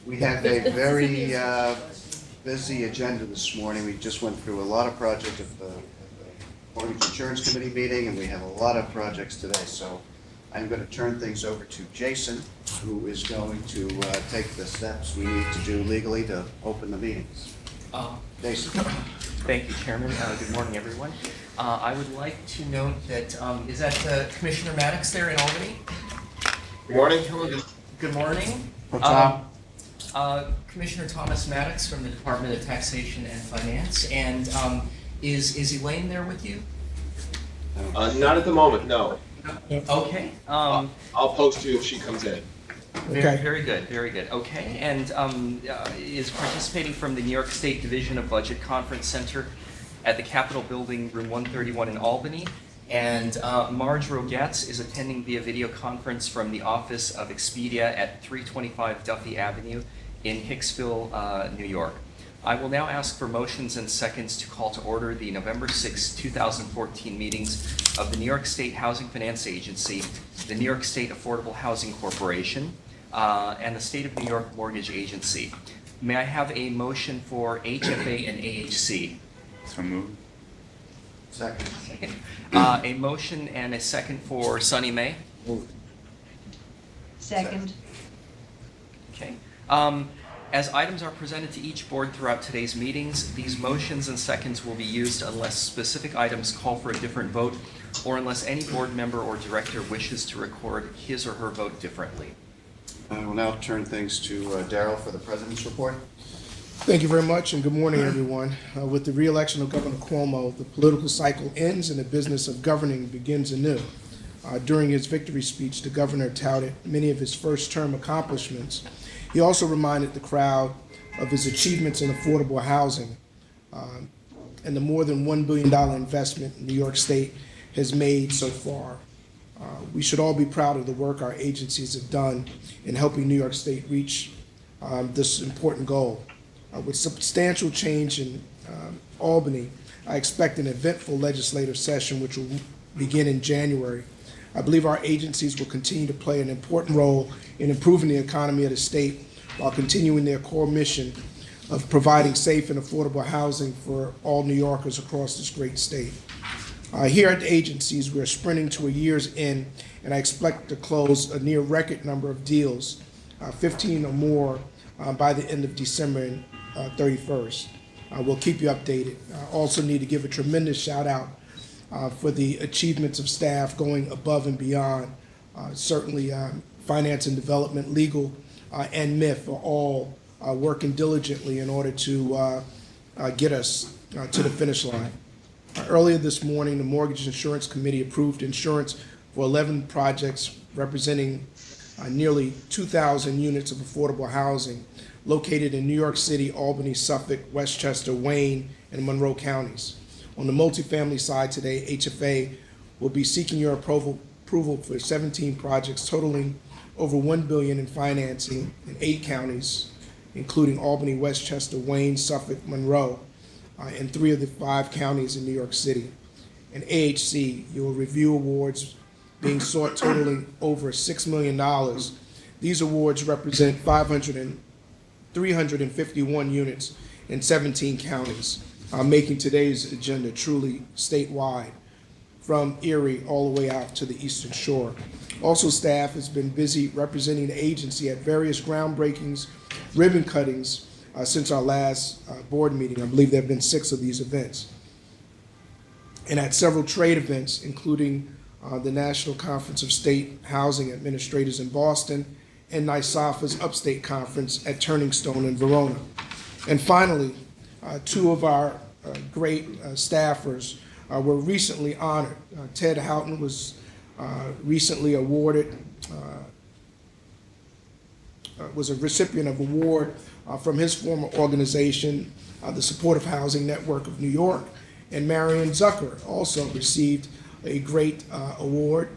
We have a very busy agenda this morning. We just went through a lot of projects at the Mortgage Insurance Committee meeting, and we have a lot of projects today. So I'm going to turn things over to Jason, who is going to take the steps we need to do legally to open the meetings. Jason. Thank you, Chairman. Good morning, everyone. I would like to note that, is that Commissioner Maddox there in Albany? Good morning. Good morning. What's up? Commissioner Thomas Maddox from the Department of Taxation and Finance. And is Elaine there with you? Not at the moment, no. Okay. I'll post you if she comes in. Very good, very good. Okay, and is participating from the New York State Division of Budget Conference Center at the Capitol Building, room 131 in Albany. And Marge Rogetz is attending via video conference from the office of Expedia at 325 Duffy Avenue in Hicksville, New York. I will now ask for motions and seconds to call to order the November 6, 2014 meetings of the New York State Housing Finance Agency, the New York State Affordable Housing Corporation, and the State of New York Mortgage Agency. May I have a motion for HFA and AHC? So moved. Second. A motion and a second for Sunny May? Second. Okay. As items are presented to each board throughout today's meetings, these motions and seconds will be used unless specific items call for a different vote or unless any board member or director wishes to record his or her vote differently. I will now turn things to Daryl for the President's report. Thank you very much, and good morning, everyone. With the re-election of Governor Cuomo, the political cycle ends and the business of governing begins anew. During his victory speech, the governor touted many of his first-term accomplishments. He also reminded the crowd of his achievements in affordable housing and the more than $1 billion investment New York State has made so far. We should all be proud of the work our agencies have done in helping New York State reach this important goal. With substantial change in Albany, I expect an eventful legislative session which will begin in January. I believe our agencies will continue to play an important role in improving the economy of the state while continuing their core mission of providing safe and affordable housing for all New Yorkers across this great state. Here at the agencies, we're sprinting to a year's end, and I expect to close a near record number of deals, 15 or more by the end of December 31st. We'll keep you updated. I also need to give a tremendous shout out for the achievements of staff going above and beyond. Certainly finance and development, legal, and MIF are all working diligently in order to get us to the finish line. Earlier this morning, the Mortgage Insurance Committee approved insurance for 11 projects representing nearly 2,000 units of affordable housing located in New York City, Albany, Suffolk, Westchester, Wayne, and Monroe counties. On the multifamily side today, HFA will be seeking your approval for 17 projects totaling over $1 billion in financing in 8 counties, including Albany, Westchester, Wayne, Suffolk, Monroe, and 3 of the 5 counties in New York City. And AHC, you will review awards being sought totaling over $6 million. These awards represent 351 units in 17 counties, making today's agenda truly statewide, from Erie all the way out to the Eastern Shore. Also, staff has been busy representing the agency at various groundbreakings, ribbon cuttings, since our last board meeting. I believe there have been 6 of these events. And at several trade events, including the National Conference of State Housing Administrators in Boston and NYSAFA's Upstate Conference at Turning Stone in Verona. And finally, 2 of our great staffers were recently honored. Ted Houghton was recently awarded, was a recipient of an award from his former organization, the Supportive Housing Network of New York, and Marion Zucker also received a great award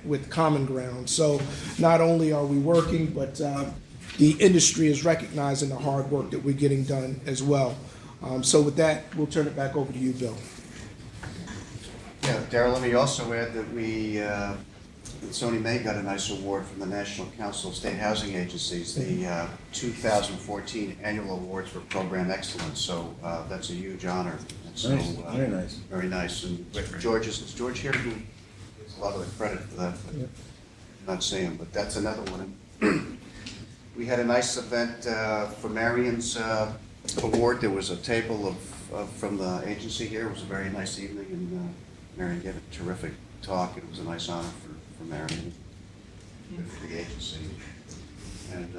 with Common Ground. So not only are we working, but the industry is recognizing the hard work that we're getting done as well. So with that, we'll turn it back over to you, Bill. Yeah, Daryl, let me also add that we Sony May got a nice award from the National Council of State Housing Agencies, the 2014 Annual Awards for Program Excellence, so that's a huge honor. And so, Nice, very nice. Very nice, and George, is George here? He gets a lot of the credit for that, but Yep. not seeing him, but that's another one. We had a nice event for Marion's award. There was a table from the agency here. It was a very nice evening, and Marion gave a terrific talk. It was a nice honor for Marion, for the agency. And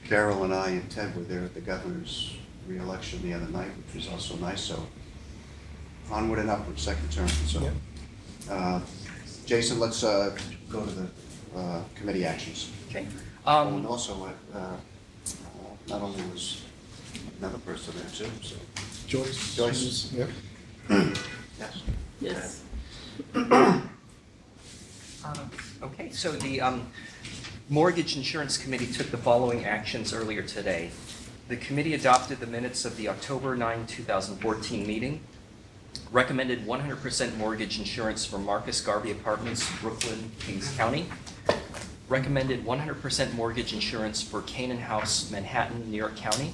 Carol and I and Ted were there at the governor's re-election the other night, which was also nice. So onward and upward, second term. So, Jason, let's go to the committee actions. Okay. And also, not only was another person there too, so. Joyce? Joyce. Yep. Yes. Yes. Okay, so the Mortgage Insurance Committee took the following actions earlier today. The committee adopted the minutes of the October 9, 2014 meeting, recommended 100% mortgage insurance for Marcus Garvey Apartments, Brooklyn, Kings County, recommended 100% mortgage insurance for Canaan House, Manhattan, New York County,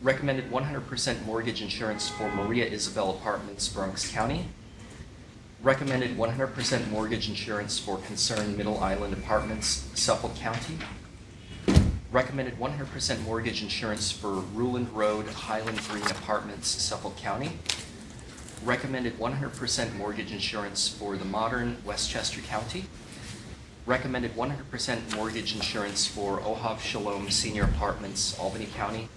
recommended 100% mortgage insurance for Maria Isabel Apartments, Bronx County, recommended 100% mortgage insurance for Concern Middle Island Apartments, Suffolk County, recommended 100% mortgage insurance for Ruland Road, Highland Green Apartments, Suffolk County, recommended 100% mortgage insurance for the Modern, Westchester County, recommended 100% mortgage insurance for Ohav Shalom Senior Apartments, Albany County,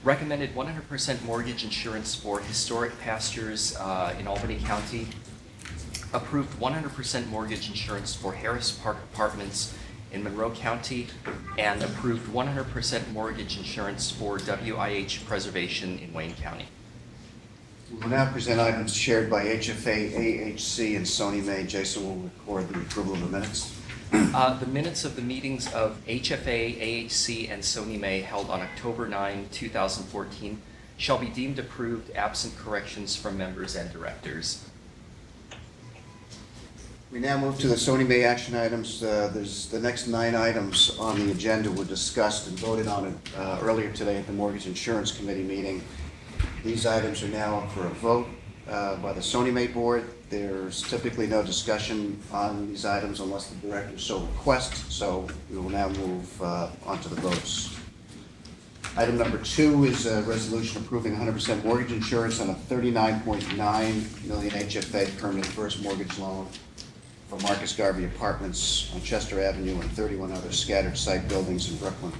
recommended 100% mortgage insurance for Historic Pastures in Albany County, approved 100% mortgage insurance for Harris Park Apartments in Monroe County, and approved 100% mortgage insurance for WIH Preservation in Wayne County. We will now present items shared by HFA, AHC, and Sony May. Jason will record the approval of the minutes. The minutes of the meetings of HFA, AHC, and Sony May held on October 9, 2014 shall be deemed approved absent corrections from members and directors. We now move to the Sony May action items. There's the next 9 items on the agenda were discussed and voted on earlier today at the Mortgage Insurance Committee meeting. These items are now up for a vote by the Sony May board. There's typically no discussion on these items unless the director so requests, so we will now move on to the votes. Item number 2 is a resolution approving 100% mortgage insurance on a $39.9 million HFA permanent first mortgage loan for Marcus Garvey Apartments on Chester Avenue and 31 other scattered site buildings in Brooklyn.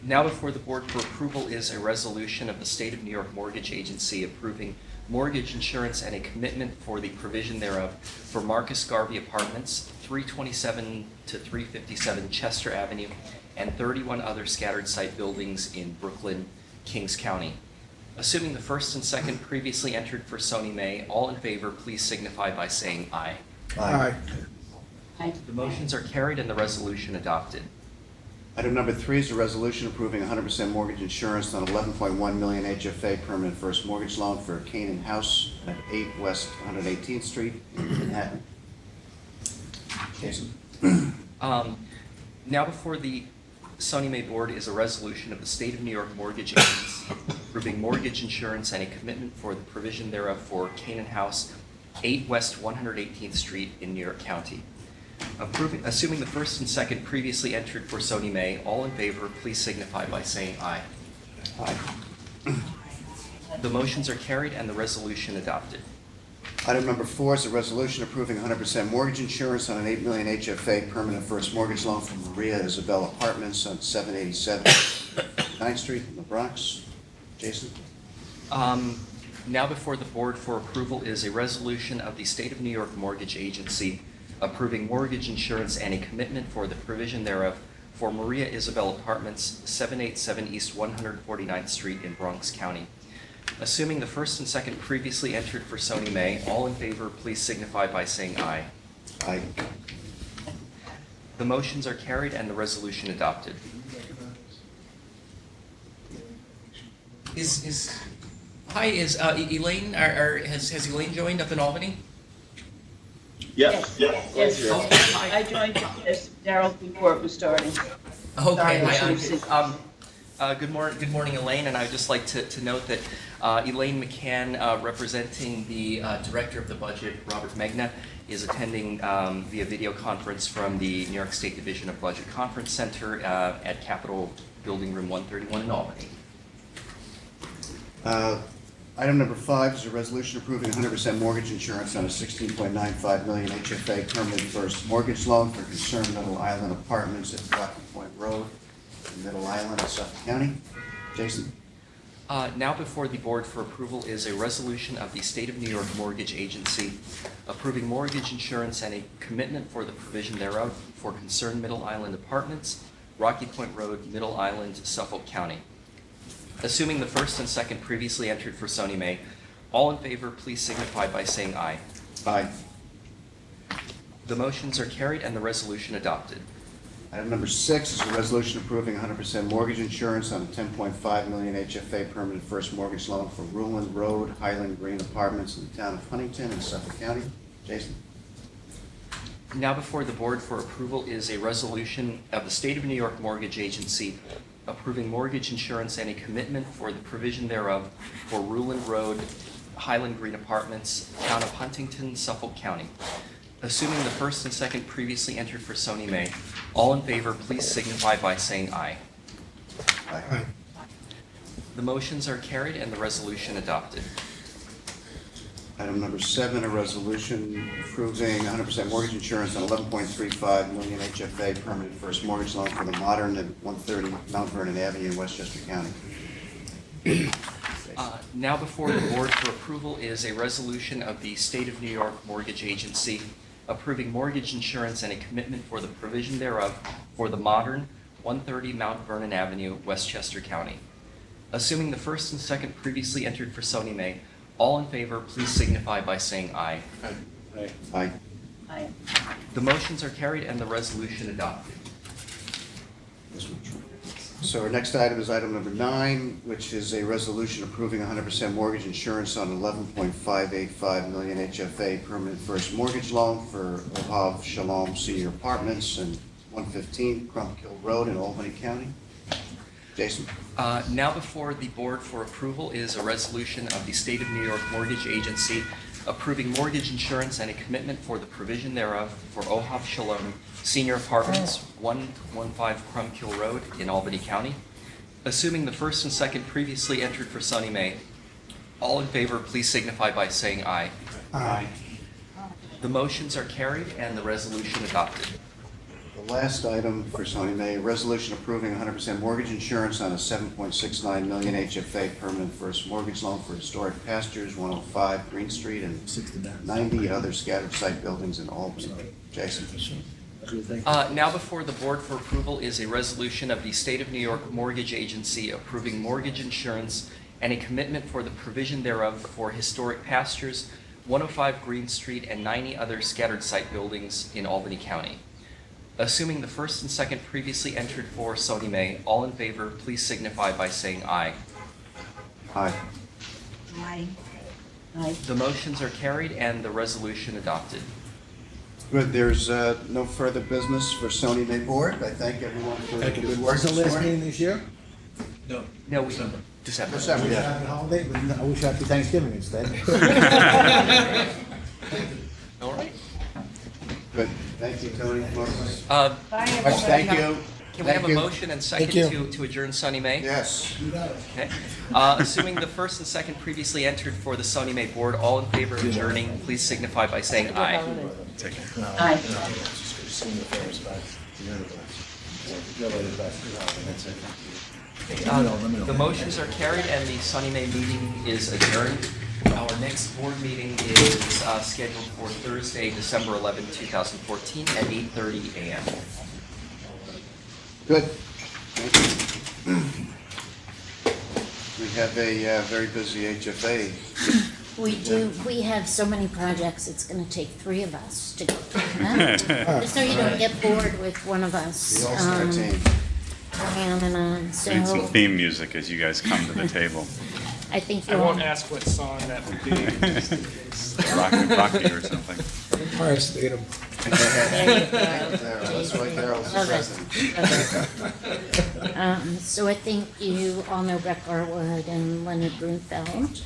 Now before the board for approval is a resolution of the State of New York Mortgage Agency approving mortgage insurance and a commitment for the provision thereof for Marcus Garvey Apartments, 327 to 357 Chester Avenue, and 31 other scattered site buildings in Brooklyn, Kings County. Assuming the first and second previously entered for Sony May, all in favor, please signify by saying aye. Aye. The motions are carried and the resolution adopted. Item number 3 is a resolution approving 100% mortgage insurance on 11.1 million HFA permanent first mortgage loan for Canaan House at 8 West 118th Street in Manhattan. Jason? Now before the Sony May board is a resolution of the State of New York Mortgage Agency approving mortgage insurance and a commitment for the provision thereof for Canaan House, 8 West 118th Street in New York County. Assuming the first and second previously entered for Sony May, all in favor, please signify by saying aye. Aye. The motions are carried and the resolution adopted. Item number 4 is a resolution approving 100% mortgage insurance on an 8 million HFA permanent first mortgage loan for Maria Isabel Apartments on 787 9th Street in the Bronx. Jason? Now before the board for approval is a resolution of the State of New York Mortgage Agency approving mortgage insurance and a commitment for the provision thereof for Maria Isabel Apartments, 787 East 149th Street in Bronx County. Assuming the first and second previously entered for Sony May, all in favor, please signify by saying aye. Aye. The motions are carried and the resolution adopted. Is Elaine, has Elaine joined up in Albany? Yes. Yes, I joined this, Daryl, before it was starting. Okay, Sorry, I hi, should have said- good morning, Elaine, and I would just like to note that Elaine McCann, representing the Director of the Budget, Robert Megna, is attending via video conference from the New York State Division of Budget Conference Center at Capitol Building Room 131 in Albany. Item number 5 is a resolution approving 100% mortgage insurance on a $16.95 million HFA permanent first mortgage loan for Concerned Middle Island Apartments at Rocky Point Road in Middle Island in Suffolk County. Jason? Now before the board for approval is a resolution of the State of New York Mortgage Agency approving mortgage insurance and a commitment for the provision thereof for Concerned Middle Island Apartments, Rocky Point Road, Middle Island, Suffolk County. Assuming the first and second previously entered for Sony May, all in favor, please signify by saying aye. Aye. The motions are carried and the resolution adopted. Item number 6 is a resolution approving 100% mortgage insurance on a $10.5 million HFA permanent first mortgage loan for Ruland Road, Highland Green Apartments in the town of Huntington in Suffolk County. Jason? Now before the board for approval is a resolution of the State of New York Mortgage Agency approving mortgage insurance and a commitment for the provision thereof for Ruland Road, Highland Green Apartments, town of Huntington, Suffolk County. Assuming the first and second previously entered for Sony May, all in favor, please signify by saying aye. Aye. The motions are carried and the resolution adopted. Item number 7, a resolution approving 100% mortgage insurance on 11.35 million HFA permanent first mortgage loan for the Modern at 130 Mount Vernon Avenue in Westchester County. Now before the board for approval is a resolution of the State of New York Mortgage Agency approving mortgage insurance and a commitment for the provision thereof for the Modern, 130 Mount Vernon Avenue, Westchester County. Assuming the first and second previously entered for Sony May, all in favor, please signify by saying aye. Aye. Aye. The motions are carried and the resolution adopted. So our next item is item number 9, which is a resolution approving 100% mortgage insurance on 11.585 million HFA permanent first mortgage loan for Ohav Shalom Senior Apartments and 115 Crumpkill Road in Albany County. Jason? Now before the board for approval is a resolution of the State of New York Mortgage Agency approving mortgage insurance and a commitment for the provision thereof for Ohav Shalom Senior Apartments, 115 Crumpkill Road in Albany County. Assuming the first and second previously entered for Sony May, all in favor, please signify by saying aye. Aye. The motions are carried and the resolution adopted. The last item for Sony May, a resolution approving 100% mortgage insurance on a 7.69 million HFA permanent first mortgage loan for historic pastures, 105 Green Street, and 90 other scattered site buildings in Albany. Jason? Now before the board for approval is a resolution of the State of New York Mortgage Agency approving mortgage insurance and a commitment for the provision thereof for historic pastures, 105 Green Street, and 90 other scattered site buildings in Albany County. Assuming the first and second previously entered for Sony May, all in favor, please signify by saying aye. Aye. Aye. Aye. The motions are carried and the resolution adopted. Good, there's no further business for Sony May Board. I thank everyone for the good work What's the this last morning. meeting this year? No, we, December. December, yeah. Happy holiday, but I wish happy Thanksgiving instead. All right. Good, thank you, Tony. Marcus. Uh, Bye, Thank everybody. you. Can we have a Thank you. motion and second Thank you. to adjourn Sony May? Yes. Okay. Assuming the first and second previously entered for the Sony May Board, all in favor of adjourning, please signify by saying aye. Aye. The motions are carried and the Sunny May meeting is adjourned. Our next board meeting is scheduled for Thursday, December 11, 2014 at 8:30 a.m. Good. Thank you. We have a very busy HFA. We do, we have so many projects, it's gonna take 3 of us to go through them. Just so you don't get bored with one of us. The All-Star team. On and on, Need some so theme music as you guys come to the table. I think I you'll. won't ask what song that would be. Rocky or something. Fire state them. There you go. That's why Daryl's the Love president. it. Love it. So I think you all know Breck Garwood and Leonard Brunfeld.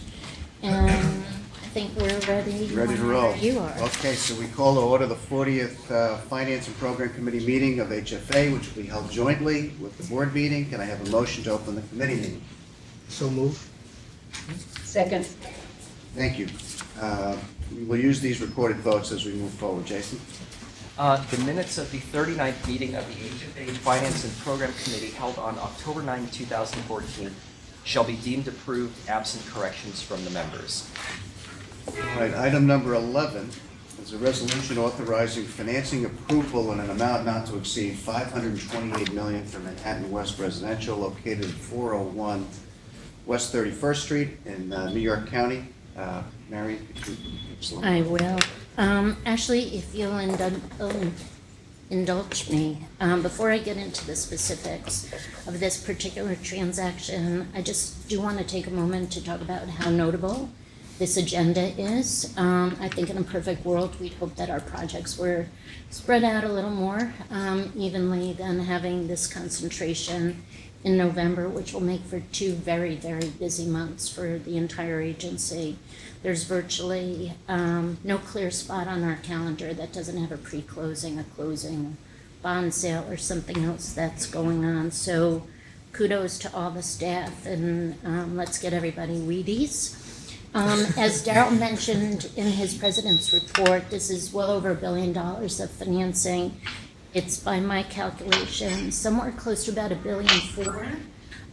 And I think we're ready. Ready to roll. whenever You are. Okay, so we call to order the 40th Finance and Program Committee meeting of HFA, which will be held jointly with the board meeting. Can I have a motion to open the committee meeting? So move. Second. Thank you. We will use these recorded votes as we move forward. Jason? The minutes of the 39th meeting of the HFA Finance and Program Committee held on October 9, 2014 shall be deemed approved absent corrections from the members. All right, item number 11 is a resolution authorizing financing approval in an amount not to exceed $528 million for Manhattan West Residential located at 401 West 31st Street in New York County. Mary, could you give us a little- I will. Actually, if you'll indulge me, before I get into the specifics of this particular transaction, I just do want to take a moment to talk about how notable this agenda is. I think in a perfect world, we'd hope that our projects were spread out a little more evenly than having this concentration in November, which will make for 2 very, very busy months for the entire agency. There's virtually no clear spot on our calendar that doesn't have a pre-closing, a closing, bond sale, or something else that's going on. So kudos to all the staff, and let's get everybody Wheaties. As Daryl mentioned in his president's report, this is well over $1 billion of financing. It's, by my calculation, somewhere close to about $1.4 billion,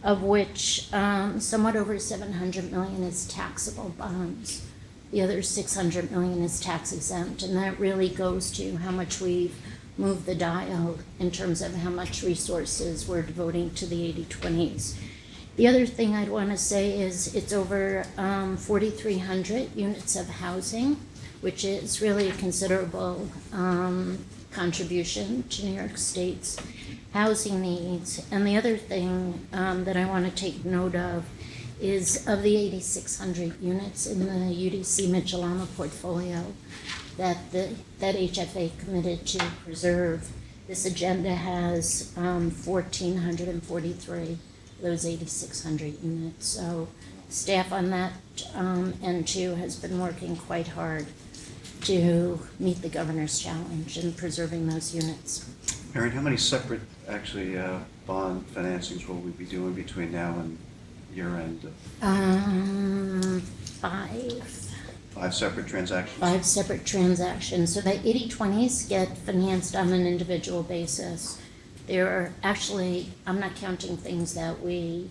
of which somewhat over $700 million is taxable bonds. The other $600 million is tax exempt, and that really goes to how much we've moved the dial in terms of how much resources we're devoting to the 80/20s. The other thing I'd want to say is it's over 4,300 units of housing, which is really a considerable contribution to New York State's housing needs. And the other thing that I want to take note of is of the 8,600 units in the UDC Mitchell-Lama portfolio that HFA committed to preserve. This agenda has 1,443 of those 8,600 units. So staff on that end too has been working quite hard to meet the governor's challenge in preserving those units. Mary, how many separate, actually, bond financings will we be doing between now and year end? 5 separate transactions? 5 separate transactions. So the 80/20s get financed on an individual basis. There are actually, I'm not counting things that we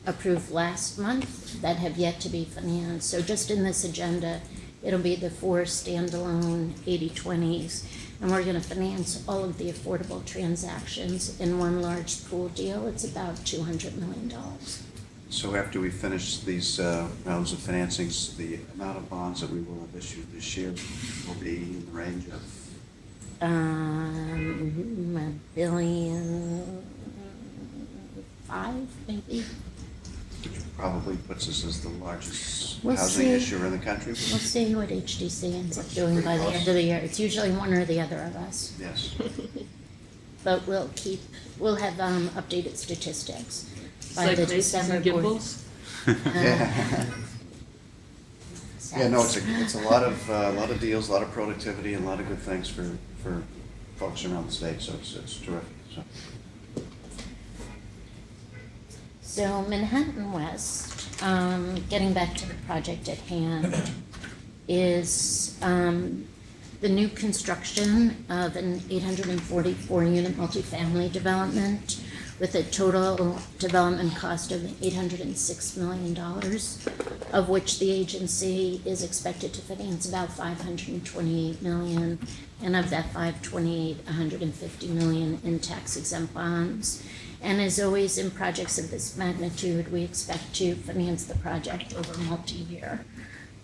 approved last month that have yet to be financed. So just in this agenda, it'll be the 4 standalone 80/20s, and we're going to finance all of the affordable transactions in one large pool deal. It's about $200 million. So after we finish these rounds of financings, the amount of bonds that we will have issued this year will be in the range of? $1.5 billion, maybe. Which probably puts us as the largest We'll housing see. issuer in the country. We'll see what HDC ends up doing by the end of the year. It's usually one or the other of us. Yes. But we'll have updated statistics by Like the Macy's December and board. Gimbels? Yeah, no, it's a lot of deals, a lot of productivity, and a lot of good things for folks around the state, so it's terrific, so. So Manhattan West, getting back to the project at hand, is the new construction of an 844-unit multifamily development with a total development cost of $806 million, of which the agency is expected to finance about $528 million, and of that $528, $150 million in tax-exempt bonds. And as always, in projects of this magnitude, we expect to finance the project over a multi-year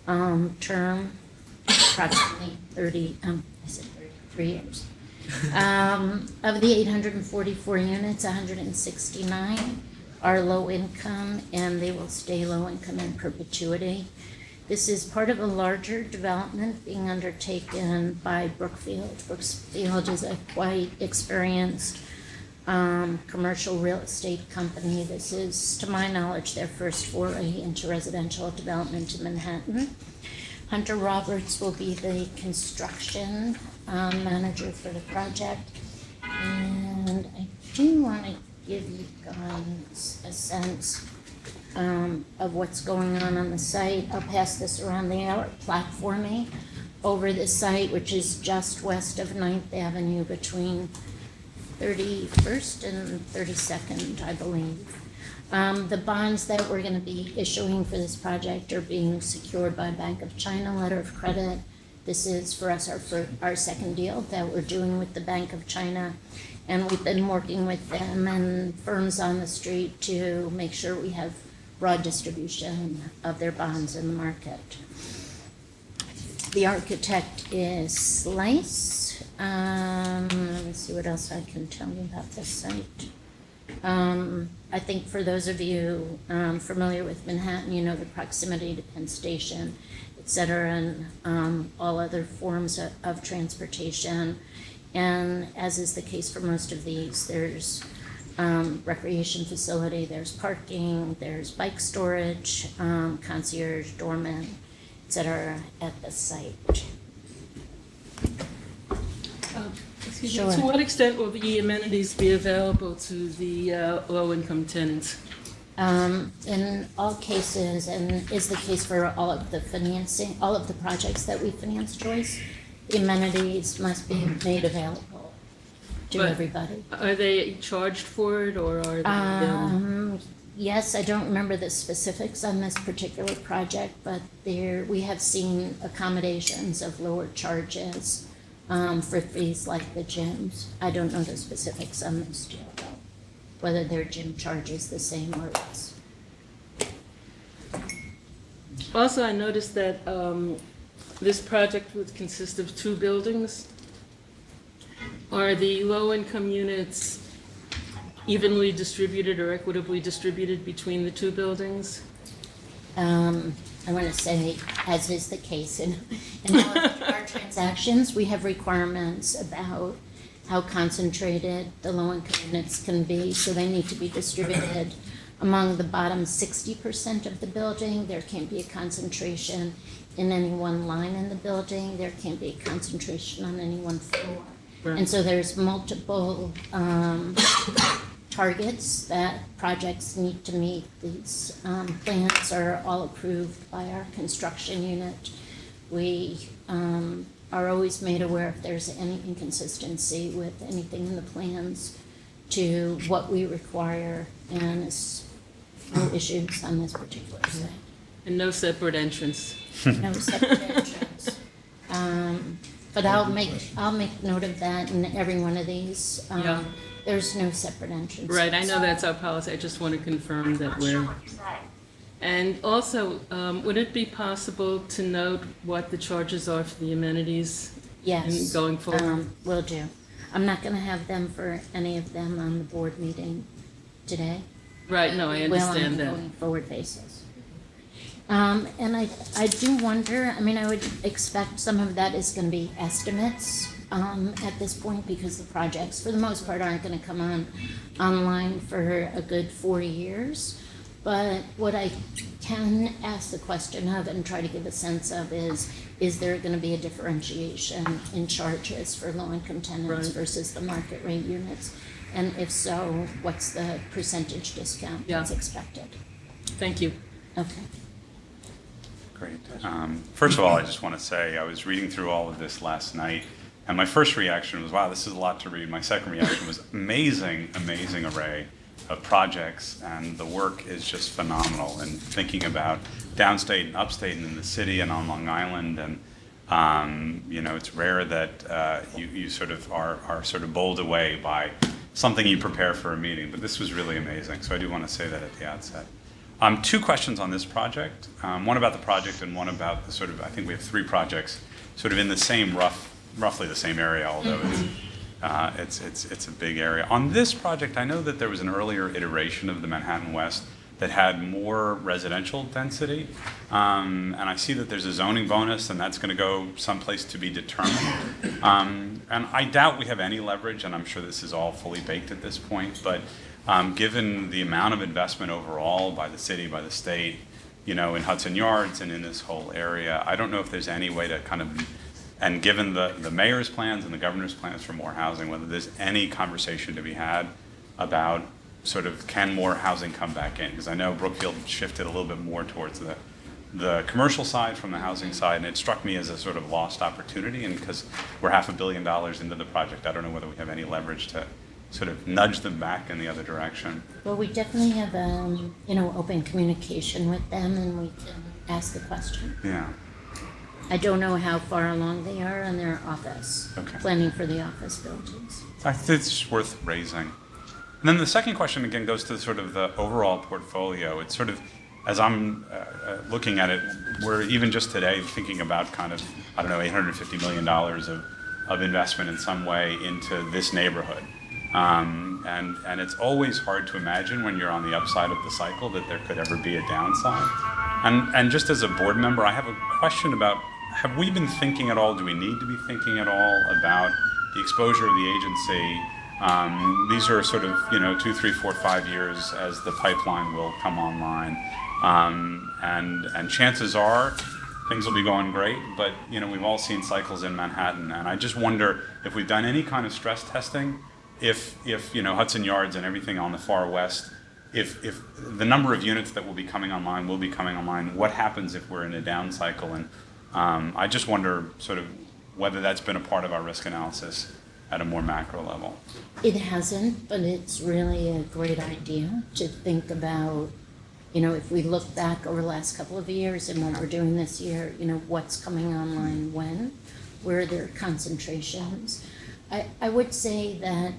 term, approximately 33 years. Of the 844 units, 169 are low income, and they will stay low income in perpetuity. This is part of a larger development being undertaken by Brookfield. Brookfield is a quite experienced commercial real estate company. This is, to my knowledge, their first foray into residential development in Manhattan. Hunter Roberts will be the construction manager for the project. And I do want to give you guys a sense of what's going on the site. I'll pass this around. They are platforming over the site, which is just west of 9th Avenue between 31st and 32nd, I believe. The bonds that we're going to be issuing for this project are being secured by Bank of China letter of credit. This is for us our second deal that we're doing with the Bank of China. And we've been working with them and firms on the street to make sure we have broad distribution of their bonds in the market. The architect is Slice. Let me see what else I can tell you about this site. I think for those of you familiar with Manhattan, you know the proximity to Penn Station, et cetera, and all other forms of transportation. And as is the case for most of these, there's recreation facility, there's parking, there's bike storage, concierge, doorman, et cetera, at the site. Excuse Sure. me, to what extent will the amenities be available to the low-income tenants? In all cases, and is the case for all of the financing, all of the projects that we finance, Joyce, the amenities must be made available to But everybody. Are they charged for it, or are they? Yes, I don't remember the specifics on this particular project, but we have seen accommodations of lower charges for fees like the gyms. I don't know the specifics on this deal, though, whether their gym charges the same or less. Also, I noticed that this project would consist of 2 buildings. Are the low-income units evenly distributed or equitably distributed between the 2 buildings? I want to say, as is the case in all of our transactions, we have requirements about how concentrated the low-income units can be, so they need to be distributed among the bottom 60% of the building. There can't be a concentration in any one line in the building. There can't be a concentration on any one floor. Right. And so there's multiple targets that projects need to meet. These plans are all approved by our construction unit. We are always made aware if there's any inconsistency with anything in the plans to what we require, and there's no issues on this particular site. And no separate entrance? No separate entrance. But I'll make note of that in every one of these. Yeah. There's no separate entrance. Right, I know that's our policy, I just want to confirm that we're... And also, would it be possible to note what the charges are for the amenities? Yes. Going forward? Will do. I'm not gonna have them for any of them on the board meeting today. Right, no, I Will understand on a that. going forward basis. And I do wonder, I mean, I would expect some of that is gonna be estimates at this point, because the projects, for the most part, aren't gonna come online for a good 4 years. But what I can ask the question of and try to give a sense of is there gonna be a differentiation in charges for low-income tenants Right. versus the market rate units? And if so, what's the percentage discount that's Yeah. expected? Thank you. Okay. Great. First of all, I just want to say I was reading through all of this last night, and my first reaction was, wow, this is a lot to read. My second reaction was amazing, amazing array of projects, and the work is just phenomenal. And thinking about downstate and upstate and in the city and on Long Island, and you know, it's rare that you sort of are sort of bowled away by something you prepare for a meeting, but this was really amazing. So I do want to say that at the outset. 2 questions on this project, one about the project and one about the sort of, I think we have 3 projects sort of in the same roughly the same area, although it's a big area. On this project, I know that there was an earlier iteration of the Manhattan West that had more residential density. And I see that there's a zoning bonus, and that's going to go someplace to be determined. And I doubt we have any leverage, and I'm sure this is all fully baked at this point, but given the amount of investment overall by the city, by the state, in Hudson Yards and in this whole area, I don't know if there's any way to kind of, and given the mayor's plans and the governor's plans for more housing, whether there's any conversation to be had about sort of can more housing come back in? Because I know Brookfield shifted a little bit more towards the commercial side from the housing side, and it struck me as a sort of lost opportunity. And because we're $500 million into the project, I don't know whether we have any leverage to sort of nudge them back in the other direction. Well, we definitely have, open communication with them, and we can ask the question. Yeah. I don't know how far along they are on their office, Okay. planning for the office buildings. I think it's worth raising. And then the second question again goes to sort of the overall portfolio. It's sort of, as I'm looking at it, we're even just today thinking about kind of, $850 million of investment in some way into this neighborhood. And it's always hard to imagine when you're on the upside of the cycle that there could ever be a downside. And just as a board member, I have a question about, have we been thinking at all, do we need to be thinking at all about the exposure of the agency? These are sort of, 2, 3, 4, 5 years as the pipeline will come online. And chances are things will be going great, but, we've all seen cycles in Manhattan. And I just wonder if we've done any kind of stress testing, if Hudson Yards and everything on the far west, if the number of units that will be coming online, what happens if we're in a down cycle? And I just wonder sort of whether that's been a part of our risk analysis at a more macro level. It hasn't, but it's really a great idea to think about, if we look back over the last couple of years and what we're doing this year, what's coming online when, where are there concentrations. I would say that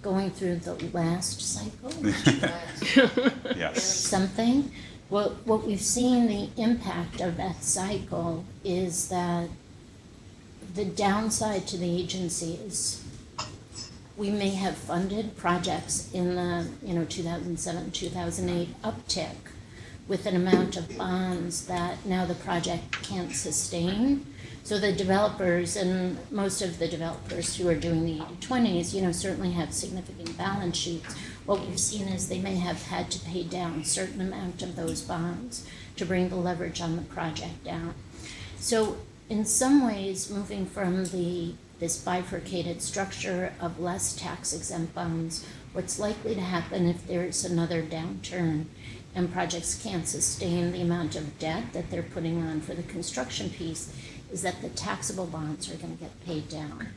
going through the last cycle, which was Yes. something, what we've seen, the impact of that cycle is that the downside to the agency is we may have funded projects in the 2007, 2008 uptick with an amount of bonds that now the project can't sustain. So the developers, and most of the developers who are doing the 80/20s, certainly have significant balance sheets. What we've seen is they may have had to pay down a certain amount of those bonds to bring the leverage on the project down. So in some ways, moving from this bifurcated structure of less tax-exempt bonds, what's likely to happen if there's another downturn and projects can't sustain the amount of debt that they're putting on for the construction piece is that the taxable bonds are going to get paid down,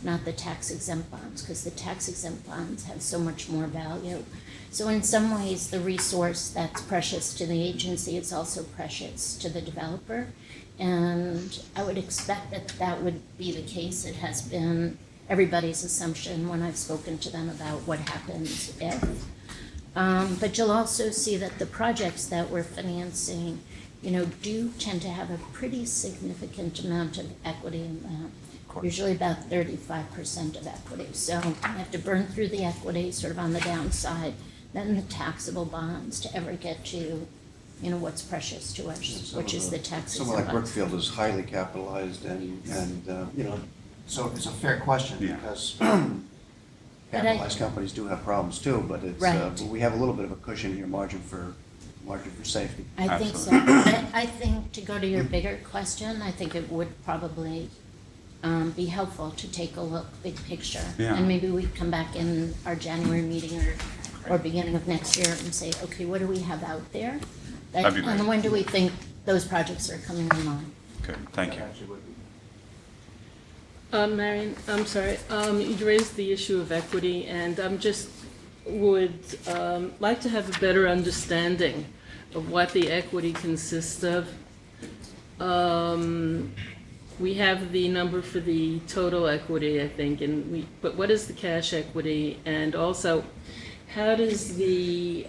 not the tax-exempt bonds, because the tax-exempt bonds have so much more value. So in some ways, the resource that's precious to the agency is also precious to the developer. And I would expect that that would be the case. It has been everybody's assumption when I've spoken to them about what happens if. But you'll also see that the projects that we're financing, do tend to have a pretty significant amount of equity in them. Usually about 35% of equity. So you have to burn through the equity sort of on the downside, then the taxable bonds to ever get to what's precious to us, which is the tax. Someone like Brookfield is highly capitalized and so it's a fair question Yeah. because capitalized companies do have problems too, but it's, Right. we have a little bit of a cushion here, margin for safety. I think so. I think to go to your bigger question, I think it would probably be helpful to take a look, big picture. Yeah. And maybe we come back in our January meeting or beginning of next year and say, okay, what do we have out there? That'd be great. And when do we think those projects are coming online? Good, thank you. Marion, I'm sorry, you raised the issue of equity, and just would like to have a better understanding of what the equity consists of. We have the number for the total equity, I think, but what is the cash equity? And also, how does the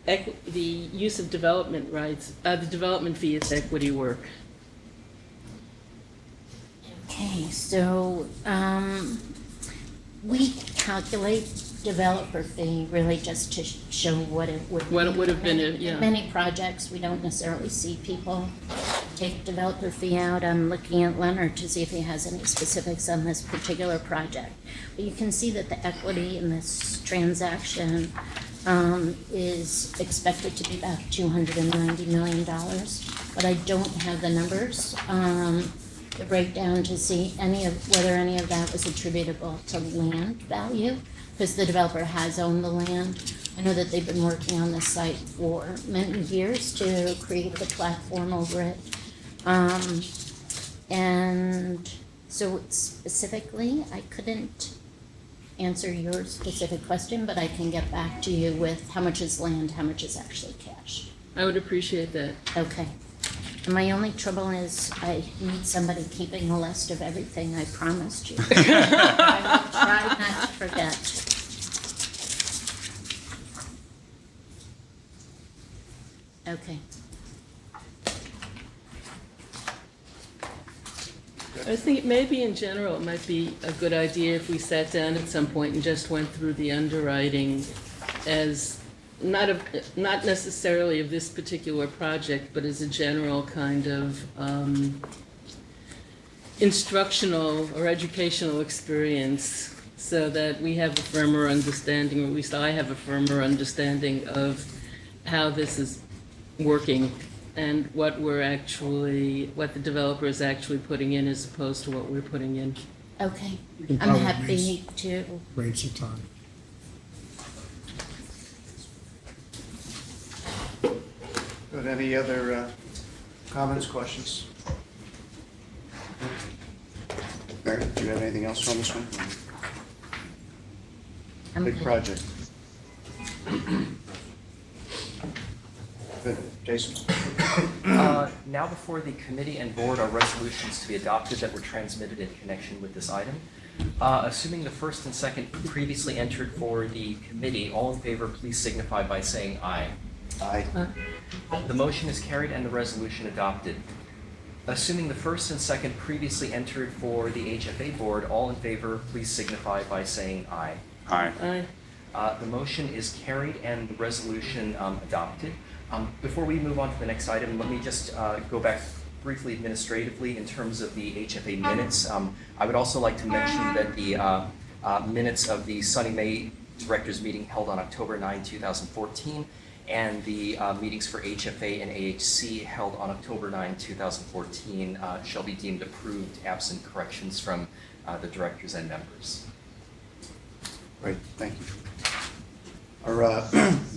use of development rights, the development fees equity work? Okay, so we calculate developer fee, really just to show what it would be. What it would have been, yeah. Many projects, we don't necessarily see people take developer fee out. I'm looking at Leonard to see if he has any specifics on this particular project. But you can see that the equity in this transaction is expected to be about $290 million, but I don't have the numbers, the breakdown to see whether any of that was attributable to land value, because the developer has owned the land. I know that they've been working on this site for many years to create the platform over it. And so specifically, I couldn't answer your specific question, but I can get back to you with how much is land, how much is actually cash. I would appreciate that. Okay. And my only trouble is I need somebody keeping a list of everything I promised you. I will try not to forget. Okay. I think maybe in general, it might be a good idea if we sat down at some point and just went through the underwriting as not necessarily of this particular project, but as a general kind of instructional or educational experience, so that we have a firmer understanding, or at least I have a firmer understanding of how this is working and what the developer is actually putting in as opposed to what we're putting in. Okay. You can I'm probably happy to. Arrange some time. Good, any other comments, questions? Mary, do you have anything else on this one? I'm Big good. project. Good, Jason? Now before the committee and board are resolutions to be adopted that were transmitted in connection with this item. Assuming the first and second previously entered for the committee, all in favor, please signify by saying aye. Aye. The motion is carried and the resolution adopted. Assuming the first and second previously entered for the HFA board, all in favor, please signify by saying aye. Aye. The motion is carried and the resolution adopted. Before we move on to the next item, let me just go back briefly administratively in terms of the HFA minutes. I would also like to mention that the minutes of the Sunny May Directors Meeting held on October 9, 2014, and the meetings for HFA and AHC held on October 9, 2014 shall be deemed approved absent corrections from the directors and members. Great, thank you. Our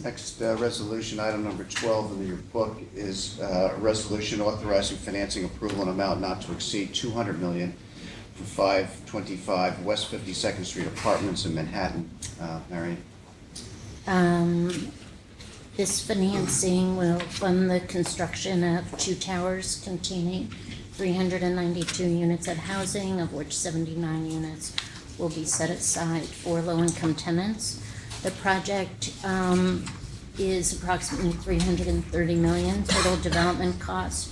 next resolution, item number 12 in your book, is a resolution authorizing financing approval in amount not to exceed $200 million for 525 West 52nd Street Apartments in Manhattan. Marion? This financing will fund the construction of 2 towers containing 392 units of housing, of which 79 units will be set aside for low-income tenants. The project is approximately $330 million total development cost,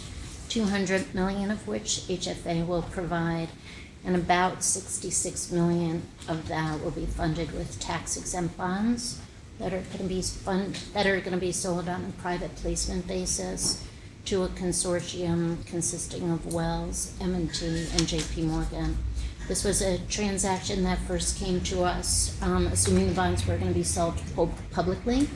$200 million of which HFA will provide, and about $66 million of that will be funded with tax-exempt bonds that are going to be sold on a private placement basis to a consortium consisting of Wells, M&T, and J.P. Morgan. This was a transaction that first came to us, assuming the bonds were going to be sold publicly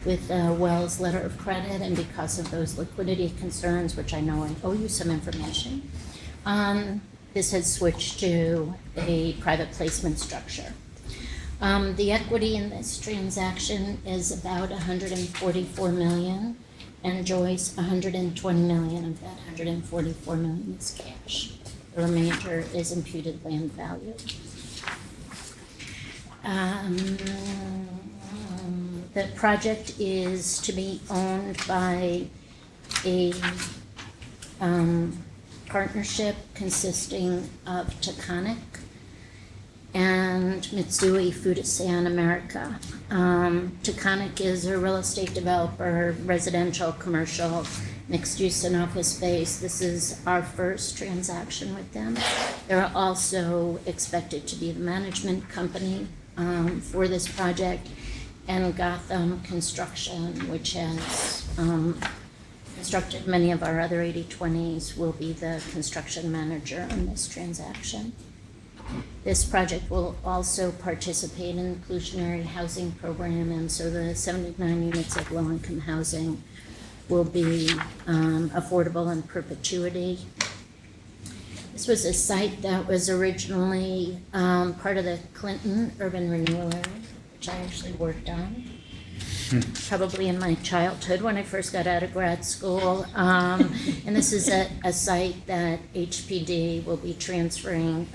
with Wells' letter of credit, and because of those liquidity concerns, which I know I owe you some information, this has switched to a private placement structure. The equity in this transaction is about $144 million, and enjoys $120 million of that $144 million is cash. The remainder is imputed land value. The project is to be owned by a partnership consisting of Taconic and Mitsui Fujisan America. Taconic is a real estate developer, residential, commercial, mixed use and office space. This is our first transaction with them. They're also expected to be the management company for this project, and Gotham Construction, which has constructed many of our other 80/20s, will be the construction manager on this transaction. This project will also participate in the inclusionary housing program, and so the 79 units of low-income housing will be affordable in perpetuity. This was a site that was originally part of the Clinton urban renewal area, which I actually worked on, probably in my childhood when I first got out of grad school. And this is a site that HPD will be transferring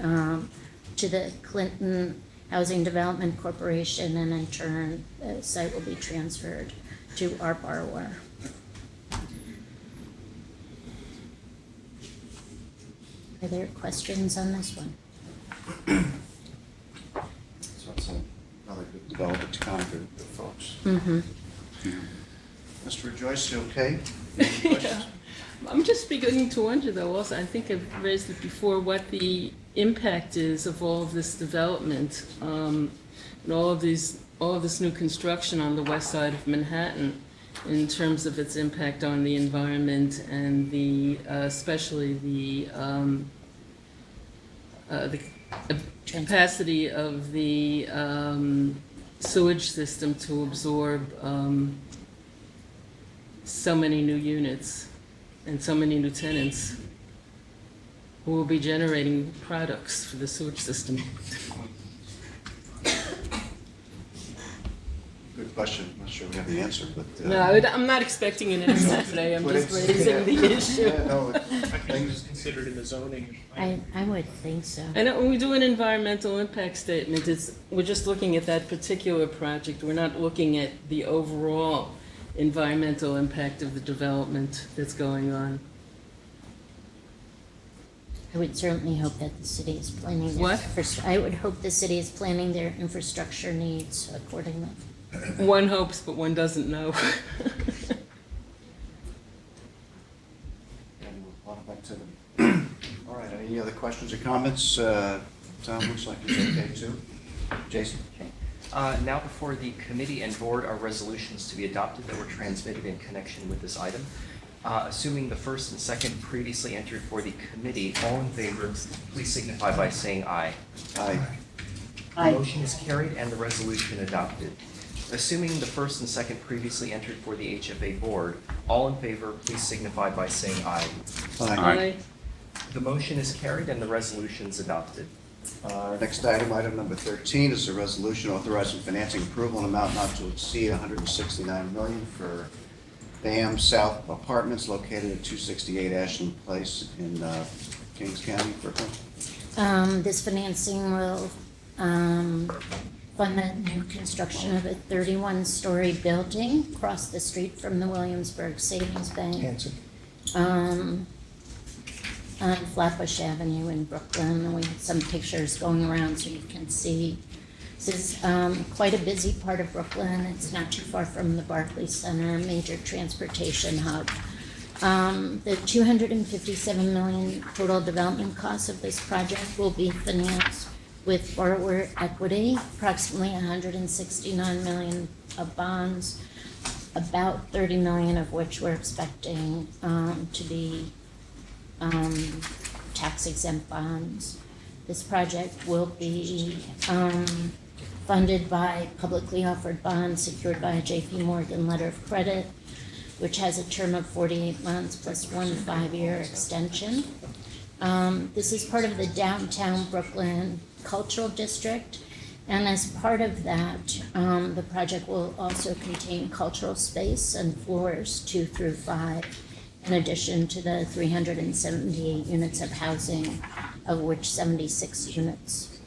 to the Clinton Housing Development Corporation, and in turn, the site will be transferred to our borrower. Are there questions on this one? So it's another good development to come for the folks. Mm-hmm. Mr. Joyce, you okay? Yeah. I'm just beginning to wonder though, also, I think I've raised it before, what the impact is of all of this development, and all of this new construction on the west side of Manhattan in terms of its impact on the environment and especially the capacity of the sewage system to absorb so many new units and so many new tenants who will be generating products for the sewage system. Good question. I'm not sure we have the answer, but. No, I'm not expecting an answer today, I'm But just it's- raising the issue. Yeah, no, Things considered in the zoning. I would think so. I know when we do an environmental impact statement, we're just looking at that particular project. We're not looking at the overall environmental impact of the development that's going on. I would certainly hope that the city is planning their What? I would hope the city is planning their infrastructure needs accordingly. One hopes, but one doesn't know. and a lot of activity. All right, any other questions or comments? Tom looks like he's okay too. Jason? Now before the committee and board are resolutions to be adopted that were transmitted in connection with this item. Assuming the first and second previously entered for the committee, all in favor, please signify by saying aye. Aye. The motion is carried and the resolution adopted. Assuming the first and second previously entered for the HFA board, all in favor, please signify by saying aye. Aye. The motion is carried and the resolution is adopted. Our next item, item number 13, is a resolution authorizing financing approval in amount not to exceed $169 million for BAM South Apartments located at 268 Ashland Place in Kings County, Brooklyn. This financing will fund the new construction of a 31-story building across the street from the Williamsburg Savings Bank Hanson. on Flatbush Avenue in Brooklyn. And we have some pictures going around so you can see. This is quite a busy part of Brooklyn. It's not too far from the Barclays Center, a major transportation hub. The $257 million total development cost of this project will be financed with borrower equity, approximately $169 million of bonds, about $30 million of which we're expecting to be tax-exempt bonds. This project will be funded by publicly offered bonds secured by a JP Morgan letter of credit, which has a term of 48 months plus 1 5-year extension. This is part of the downtown Brooklyn Cultural District, and as part of that, the project will also contain cultural space and floors 2 through 5, in addition to the 378 units of housing, of which 76 units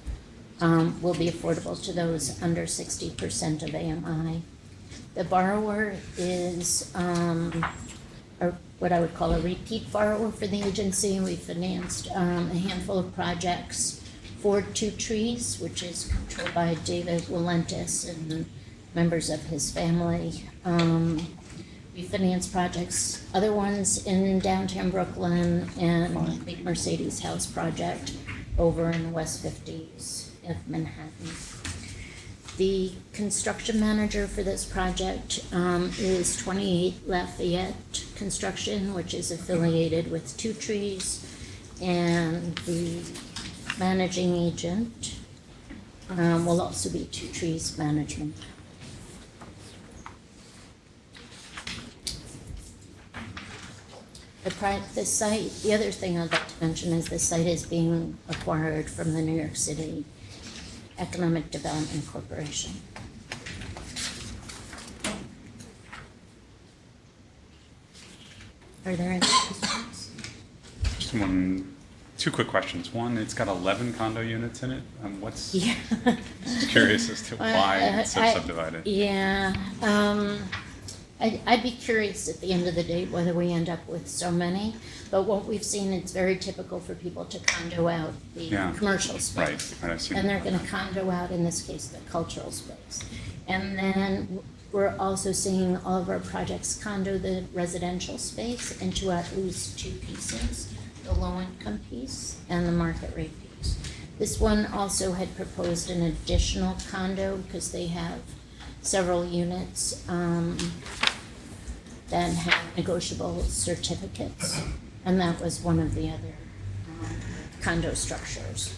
will be affordable to those under 60% of AMI. The borrower is what I would call a repeat borrower for the agency. We financed a handful of projects. Ford Two Trees, which is controlled by David Walentis and members of his family. We financed projects, other ones in downtown Brooklyn, and the Mercedes House project over in the West 50s of Manhattan. The construction manager for this project is 28 Lafayette Construction, which is affiliated with Two Trees, and the managing agent will also be Two Trees Management. The site, the other thing I'd like to mention is the site is being acquired from the New York City Economic Development Corporation. Are there any questions? Just two quick questions. One, it's got 11 condo units in it. What's, Yeah. just curious as to why it's so subdivided. Yeah, I'd be curious at the end of the day whether we end up with so many, but what we've seen, it's very typical for people to condo out the Yeah. commercial space. Right, I've seen And they're that. gonna condo out, in this case, the cultural space. And then we're also seeing all of our projects condo the residential space into at least two pieces, the low-income piece and the market rate piece. This one also had proposed an additional condo because they have several units that have negotiable certificates, and that was one of the other condo structures,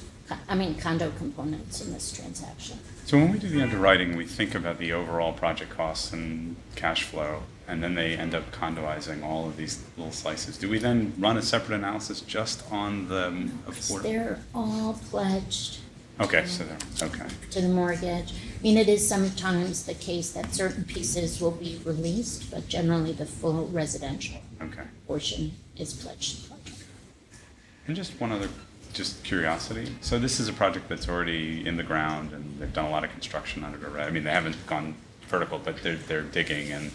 condo components in this transaction. So when we do the underwriting, we think about the overall project costs and cash flow, and then they end up condoizing all of these little slices. Do we then run a separate analysis just on the affordable? They're all pledged Okay, so they're, okay. to the mortgage. I mean, it is sometimes the case that certain pieces will be released, but generally the full residential Okay. portion is pledged to the project. And just one other, just curiosity. So this is a project that's already in the ground and they've done a lot of construction on it already. I mean, they haven't gone vertical, but they're digging, and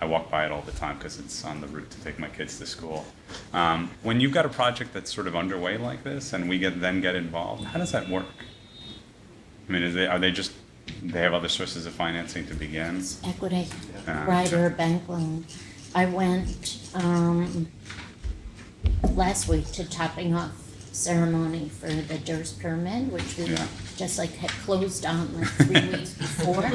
I walk by it all the time because it's on the route to take my kids to school. When you've got a project that's sort of underway like this and we then get involved, how does that work? I mean, they have other sources of financing to begin? Equity, Yeah. rider, bank loan. I went last week to topping off ceremony for the Durst Pyramid, which we Yeah. just like had closed on like 3 weeks before.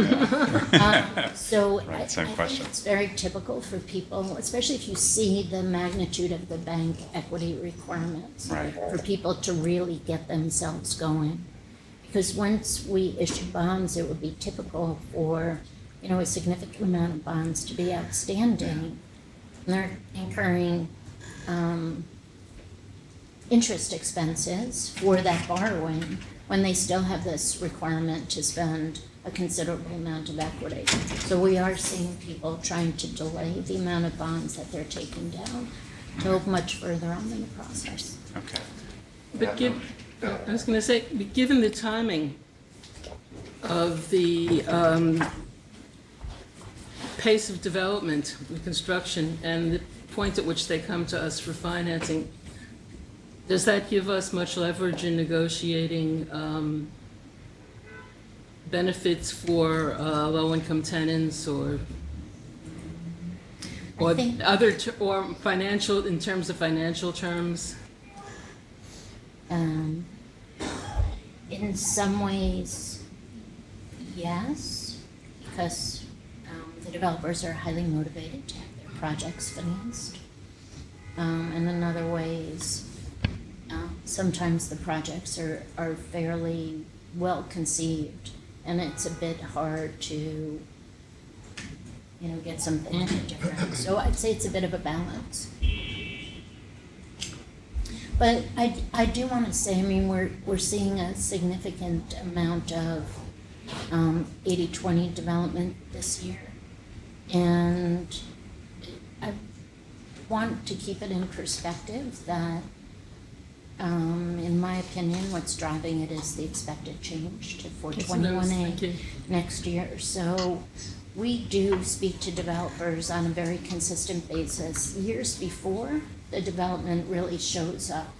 So Right, I same think question. it's very typical for people, especially if you see the magnitude of the bank equity requirements. Right. For people to really get themselves going. Because once we issue bonds, it would be typical for, a significant amount of bonds to be outstanding. And they're incurring interest expenses for that borrowing when they still have this requirement to spend a considerable amount of equity. So we are seeing people trying to delay the amount of bonds that they're taking down till much further on in the process. Okay. But I was gonna say, given the timing of the pace of development, the construction, and the point at which they come to us for financing, does that give us much leverage in negotiating benefits for low-income tenants or I think- or financial, in terms of financial terms? In some ways, yes, because the developers are highly motivated to have their projects financed. And in other ways, sometimes the projects are fairly well conceived, and it's a bit hard to, get something different. So I'd say it's a bit of a balance. But I do want to say, we're seeing a significant amount of 80-20 development this year. And I want to keep it in perspective that, in my opinion, what's driving it is the expected change to Thank you. 421A next year. So we do speak to developers on a very consistent basis. Years before, the development really shows up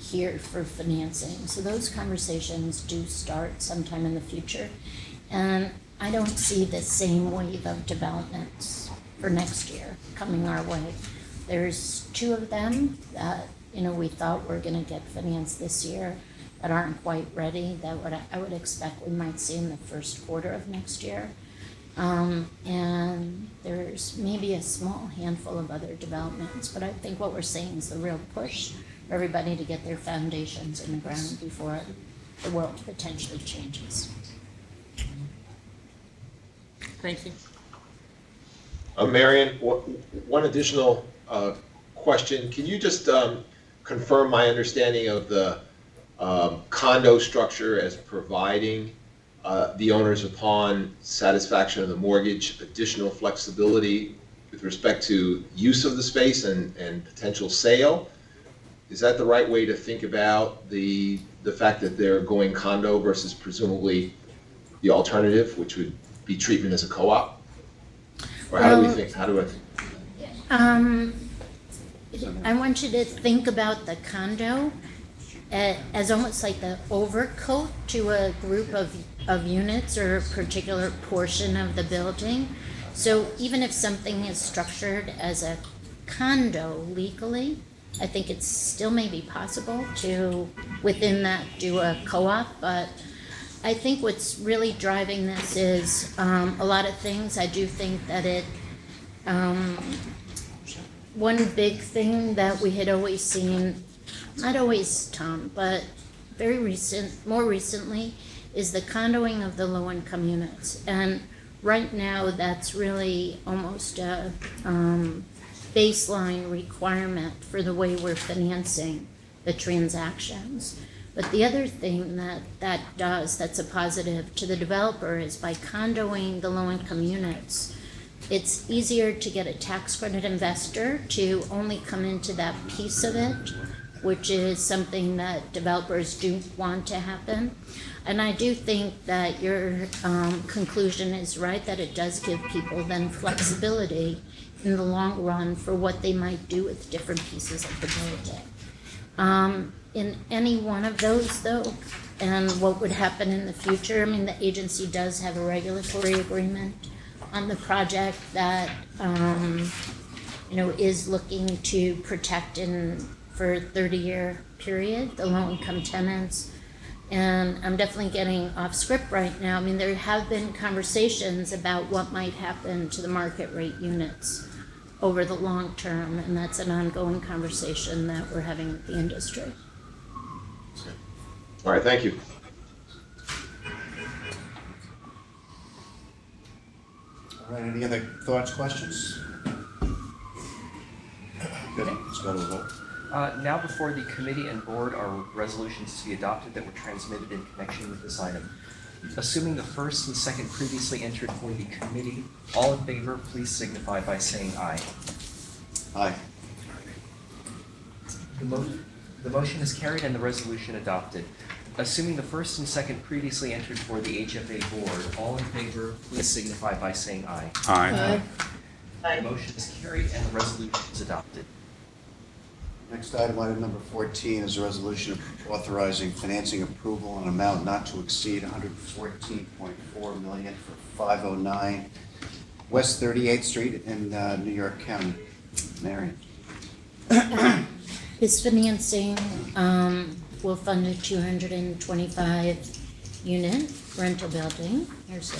here for financing. So those conversations do start sometime in the future. And I don't see the same wave of developments for next year coming our way. There's 2 of them that, we thought were gonna get financed this year. that aren't quite ready, that I would expect we might see in the first quarter of next year. And there's maybe a small handful of other developments, but I think what we're seeing is the real push for everybody to get their foundations in the ground before the world potentially changes. Thank you. Marion, one additional question. Can you just confirm my understanding of the condo structure as providing the owners, upon satisfaction of the mortgage, additional flexibility with respect to use of the space and potential sale? Is that the right way to think about the fact that they're going condo versus presumably the alternative, which would be treatment as a co-op? Or how do we think, how do I? I want you to think about the condo as almost like the overcoat to a group of units or a particular portion of the building. So even if something is structured as a condo legally, I think it's still maybe possible to, within that, do a co-op, but I think what's really driving this is a lot of things. I do think that one big thing that we had always seen, not always, Tom, but more recently, is the condoing of the low-income units. And right now, that's really almost a baseline requirement for the way we're financing the transactions. But the other thing that does, that's a positive to the developer, is by condoing the low-income units, it's easier to get a tax credit investor to only come into that piece of it, which is something that developers do want to happen. And I do think that your conclusion is right, that it does give people then flexibility in the long run for what they might do with different pieces of the building. In any one of those, though, and what would happen in the future, I mean, the agency does have a regulatory agreement on the project that is looking to protect for a 30-year period the low-income tenants. And I'm definitely getting off script right now. I mean, there have been conversations about what might happen to the market rate units over the long term, and that's an ongoing conversation that we're having with the industry. All right, thank you. All right, any other thoughts, questions? Good, let's go to the vote. Now before the committee and board are resolutions to be adopted that were transmitted in connection with this item. Assuming the first and second previously entered for the committee, all in favor, please signify by saying aye. Aye. The motion is carried and the resolution adopted. Assuming the first and second previously entered for the HFA board, all in favor, please signify by saying aye. Aye. The motion is carried and the resolution is adopted. Next item, item number 14, is a resolution authorizing financing approval on an amount not to exceed $114.4 million for 509 West 38th Street in New York County. Marion. This financing will fund a 225-unit rental building. Here's a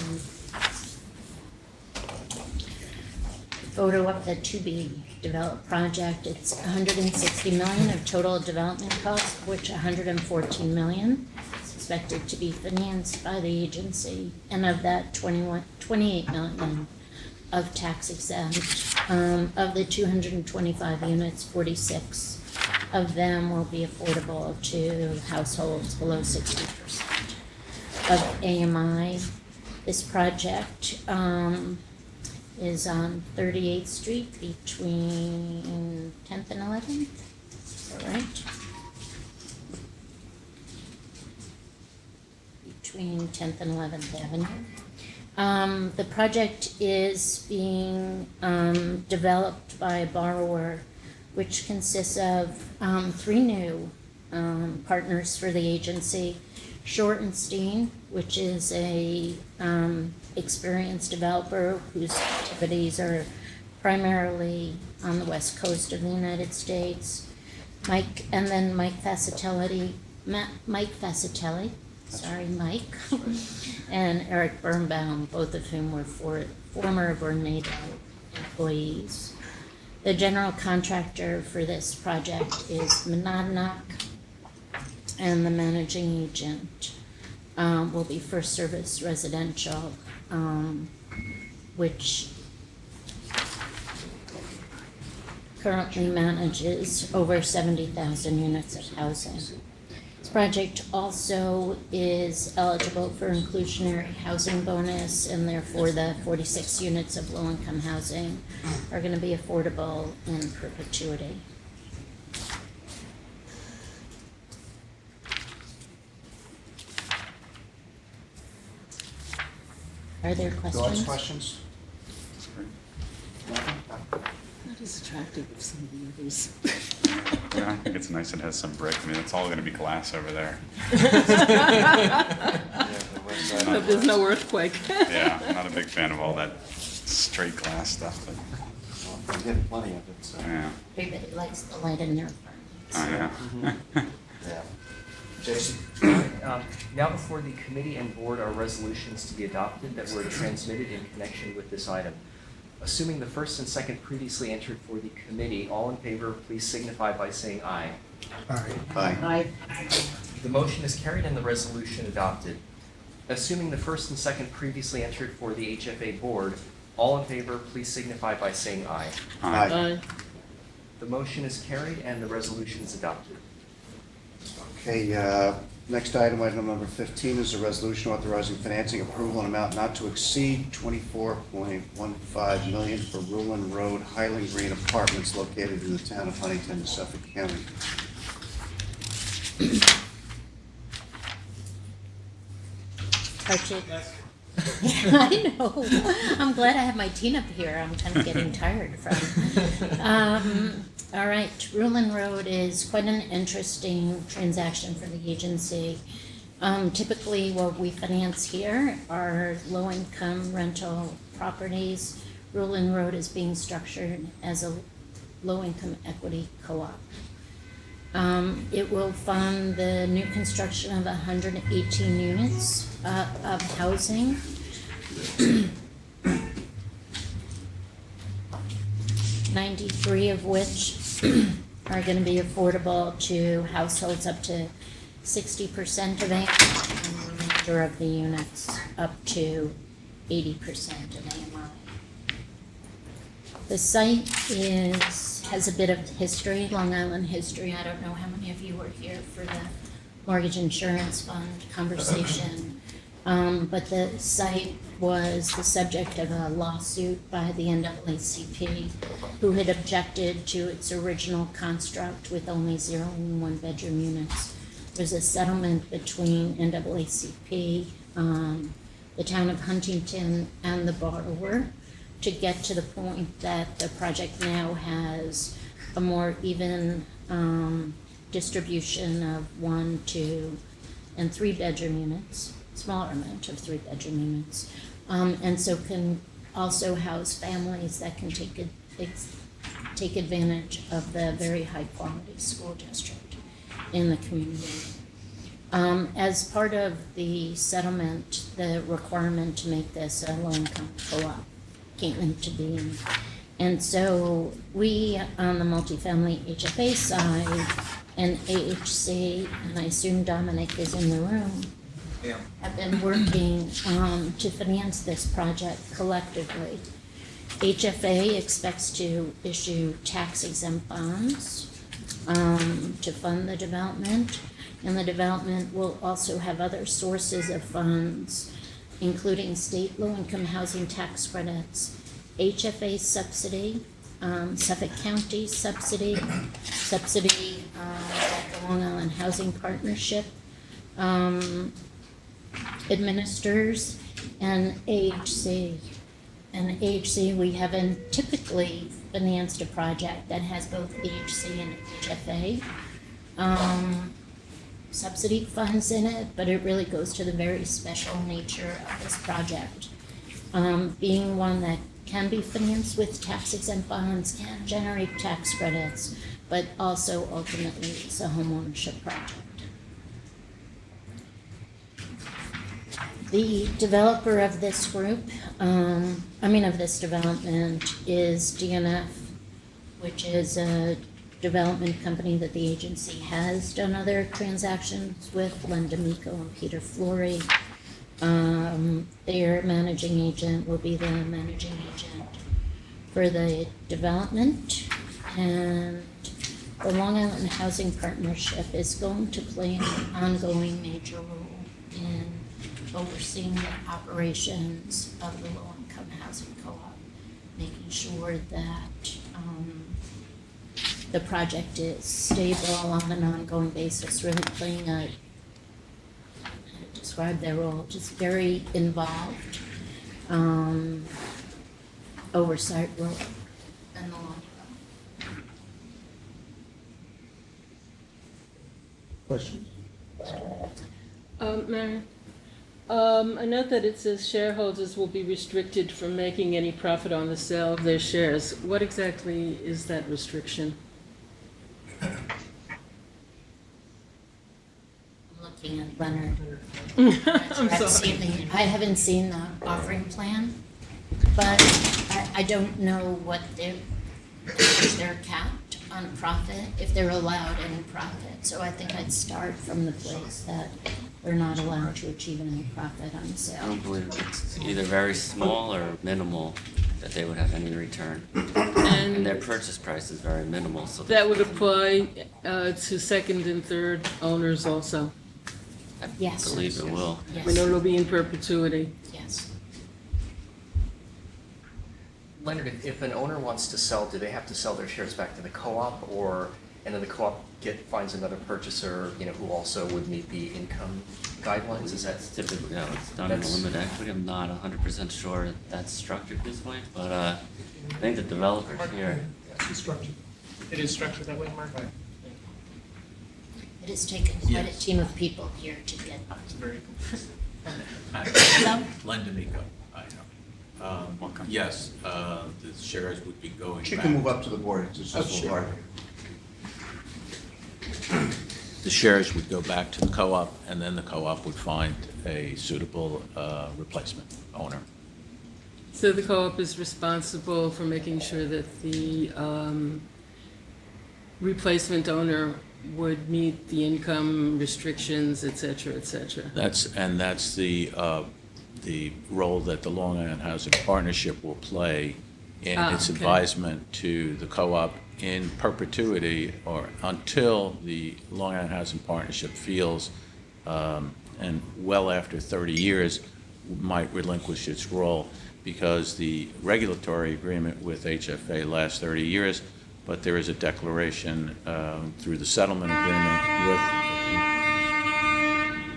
photo of the to-be-developed project. It's $160 million of total development costs, of which $114 million is expected to be financed by the agency, and of that, $28 million of tax exempt. Of the 225 units, 46 of them will be affordable to households below 60% of AMI. This project is on 38th Street between 10th and 11th. Is that right? Between 10th and 11th Avenue. The project is being developed by a borrower, which consists of 3 new partners for the agency. Shortenstein, which is a experienced developer whose activities are primarily on the west coast of the United States. Mike Facitelli Mike Fascitelli, sorry, Mike, and Eric Birnbaum, both of whom were former Boardmeeting employees. The general contractor for this project is Monadnock, and the managing agent will be First Service Residential, which currently manages over 70,000 units of housing. This project also is eligible for inclusionary housing bonus, and therefore the 46 units of low-income housing are going to be affordable in perpetuity. Are there Thoughts, questions? questions? Not as attractive as some of the others. Yeah, I think it's nice it has some brick. I mean, it's all gonna be glass over there. Hope there's no earthquake. Yeah, I'm not a big fan of all that straight glass stuff, but, Well, I'm getting plenty of it, so, yeah, Everybody likes the light in their apartments. I know. yeah. Jason? Now before the committee and board are resolutions to be adopted that were transmitted in connection with this item. Assuming the first and second previously entered for the committee, all in favor, please signify by saying aye. Aye. The motion is carried and the resolution adopted. Assuming the first and second previously entered for the HFA board, all in favor, please signify by saying aye. Aye. The motion is carried and the resolution is adopted. Okay, next item number 15, is a resolution authorizing financing approval in amount not to exceed $24.15 million for Ruland Road, Highland Green Apartments located in the town of Huntington, Suffolk County. Archie? I know. I'm glad I have my teen up here. I'm kind of getting tired from. All right, Ruland Road is quite an interesting transaction for the agency. Typically, what we finance here are low-income rental properties. Ruland Road is being structured as a low-income equity co-op. It will fund the new construction of 118 units of housing. 93 of which are going to be affordable to households up to 60% of AMI, and the remainder of the units up to 80% of AMI. The site has a bit of history, Long Island history. I don't know how many of you were here for the mortgage insurance fund conversation. But the site was the subject of a lawsuit by the NAACP, who had objected to its original construct with only 0 and 1 bedroom units. There was a settlement between NAACP, the town of Huntington, and the borrower to get to the point that the project now has a more even distribution of 1, 2, and 3 bedroom units, smaller amount of 3 bedroom units, and so can also house families that can take advantage of the very high quality school district in the community. As part of the settlement, the requirement to make this a low-income co-op came into being. And so we, on the multifamily HFA side, and AHC, and I assume Dominic is in the room, have been working to finance this project collectively. HFA expects to issue tax-exempt bonds to fund the development, and the development will also have other sources of funds, including state low-income housing tax credits, HFA subsidy, Suffolk County subsidy that the Long Island Housing Partnership administers, and AHC. And AHC, we haven't typically financed a project that has both AHC and HFA subsidy funds in it, but it really goes to the very special nature of this project. Being one that can be financed with tax-exempt bonds, can generate tax credits, but also ultimately it's a homeownership project. The developer of this group, of this development is DNF, which is a development company that the agency has done other transactions with, Len D'Amico and Peter Flory. Their managing agent will be the managing agent for the development. And the Long Island Housing Partnership is going to play an ongoing major role in overseeing the operations of the low-income housing co-op, making sure that the project is stable on an ongoing basis, really playing a, how to describe their role, just very involved oversight role in the long run. Questions? Mary, I note that it says shareholders will be restricted from making any profit on the sale of their shares. What exactly is that restriction? I'm looking at Leonard. I'm I've sorry. seen I haven't seen the offering plan, but I don't know what if they're capped on profit, if they're allowed any profit. So I think I'd start from the place that they're not allowed to achieve any profit on I sale. don't believe it's either very small or minimal that they would have any return. And their And purchase price is very minimal, so. that would apply to second and third owners also. I Yes. believe it will. I mean, Yes, it'll be in perpetuity. yes. Leonard, if an owner wants to sell, do they have to sell their shares back to the co-op, or, and then the co-op finds another purchaser, who also would meet the income guidelines? Is that That's typically how it's done in the That's- limited equity. I'm not 100% sure that's structured this way, but I think the developers here, It is structured that way, Mark. It has taken quite a Yes. team of people here to get up It's to very. Hello? Len D'Amico, I know. Welcome. Yes, the shares would be going She back. can move up to the board, it's just a little hard. The shares would go back to the co-op, and then the co-op would find a suitable replacement owner. So the co-op is responsible for making sure that the replacement owner would meet the income restrictions, et cetera, et cetera. That's the role that the Long Island Housing Partnership will play in its okay. advisement to the co-op in perpetuity or until the Long Island Housing Partnership feels, and well after 30 years, might relinquish its role, because the regulatory agreement with HFA lasts 30 years, but there is a declaration through the settlement agreement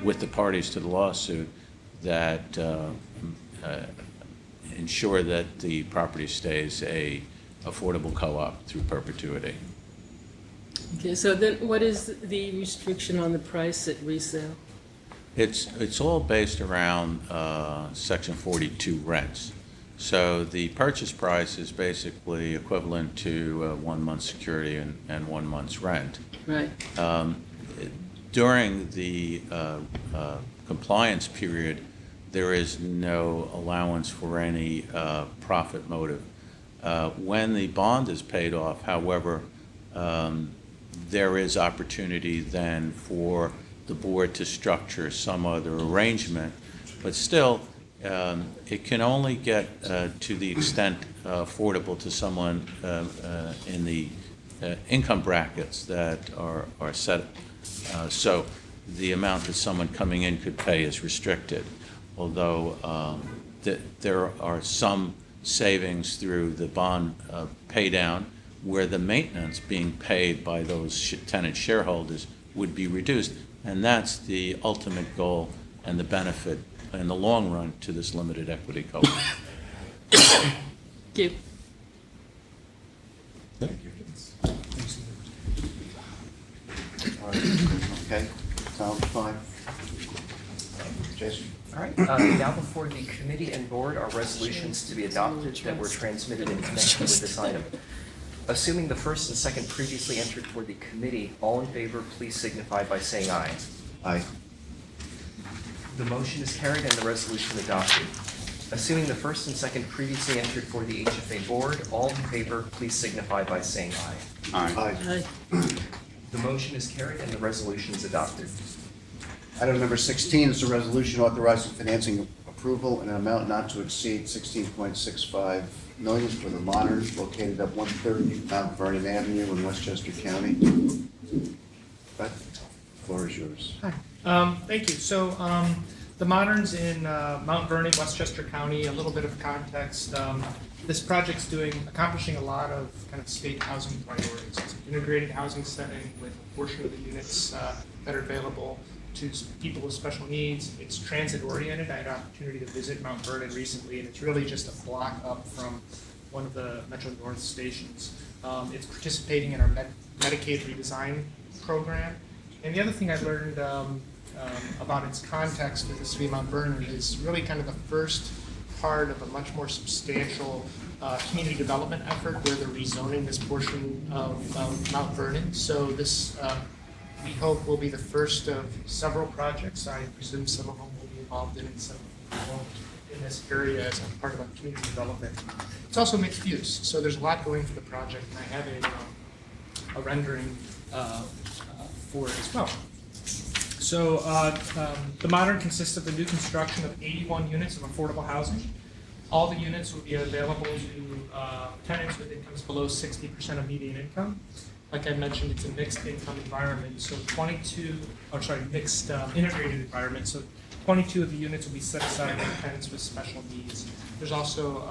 with the parties to the lawsuit that ensure that the property stays a affordable co-op through perpetuity. Okay, so then what is the restriction on the price at resale? It's all based around Section 42 rents. So the purchase price is basically equivalent to 1 month's security and 1 month's rent. Right. During the compliance period, there is no allowance for any profit motive. When the bond is paid off, however, there is opportunity then for the board to structure some other arrangement, but still, it can only get to the extent affordable to someone in the income brackets that are set. So the amount that someone coming in could pay is restricted, although there are some savings through the bond pay down where the maintenance being paid by those tenant shareholders would be reduced. And that's the ultimate goal and the benefit in the long run to this limited equity co-op. Thank you. Okay, sounds fine. Jason? All right, now before the committee and board are resolutions to be adopted that were transmitted in connection with this item. Assuming the first and second previously entered for the committee, all in favor, please signify by saying aye. Aye. The motion is carried and the resolution adopted. Assuming the first and second previously entered for the HFA board, all in favor, please signify by saying aye. Aye. The motion is carried and the resolution is adopted. Item number 16 is a resolution authorizing financing approval in an amount not to exceed $16.65 million for the Moderns located at 130 Mount Vernon Avenue in Westchester County. Beth, the floor is yours. Thank you. So the Moderns in Mount Vernon, Westchester County, a little bit of context. This project's accomplishing a lot of kind of state housing priorities. It's an integrated housing setting with a portion of the units that are available to people with special needs. It's transit oriented. I had an opportunity to visit Mount Vernon recently, and it's really just a block up from one of the Metro North stations. It's participating in our Medicaid redesign program. And the other thing I learned about its context with the city of Mount Vernon is really kind of the first part of a much more substantial community development effort where they're rezoning this portion of Mount Vernon. So this, we hope, will be the first of several projects. I presume some of them will be involved in it, some won't, in this area as a part of a community development. It's also mixed use, so there's a lot going for the project, and I have a rendering for it as well. So the Modern consists of the new construction of 81 units of affordable housing. All the units will be available to tenants with incomes below 60% of median income. Like I mentioned, it's a mixed income environment, so mixed integrated environment. So 22 of the units will be set aside for tenants with special needs. There's also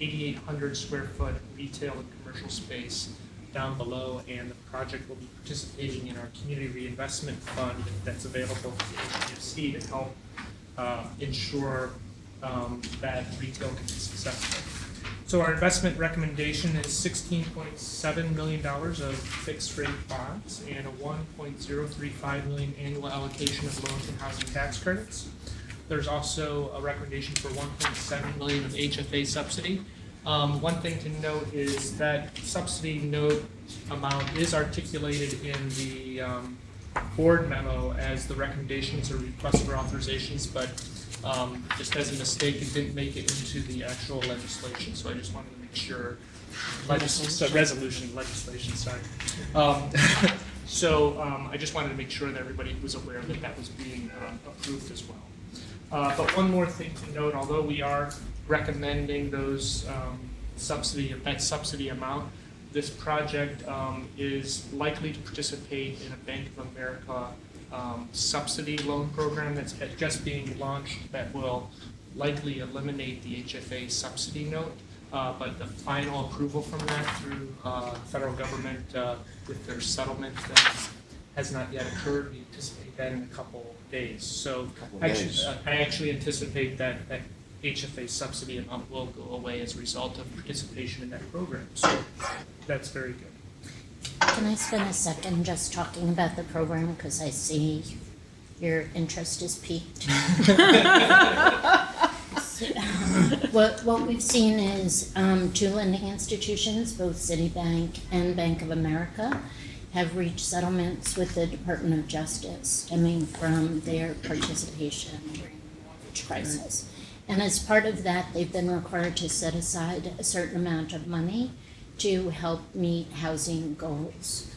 8,800 square foot retail and commercial space down below, and the project will be participating in our community reinvestment fund that's available to the HFC to help ensure that retail can be successful. So our investment recommendation is $16.7 million of fixed rate bonds and a $1.035 million annual allocation of low-income housing tax credits. There's also a recommendation for $1.7 million of HFA subsidy. One thing to note is that subsidy note amount is articulated in the board memo as the recommendations or requests for authorizations, but just as a mistake, it didn't make it into the actual legislation. So I just wanted to make sure, legislation, sorry. I just wanted to make sure that everybody was aware that that was being approved as well. But one more thing to note, although we are recommending those that subsidy amount, this project is likely to participate in a Bank of America subsidy loan program that's just being launched that will likely eliminate the HFA subsidy note. But the final approval from that through the federal government with their settlement has not yet occurred. We anticipate that in a couple days. So I actually anticipate that HFA subsidy amount will go away as a result of participation in that program. So that's very good. Can I spend a second just talking about the program, because I see your interest is piqued? What we've seen is two lending institutions, both Citibank and Bank of America, have reached settlements with the Department of Justice stemming from their participation during the mortgage crisis. And as part of that, they've been required to set aside a certain amount of money to help meet housing goals.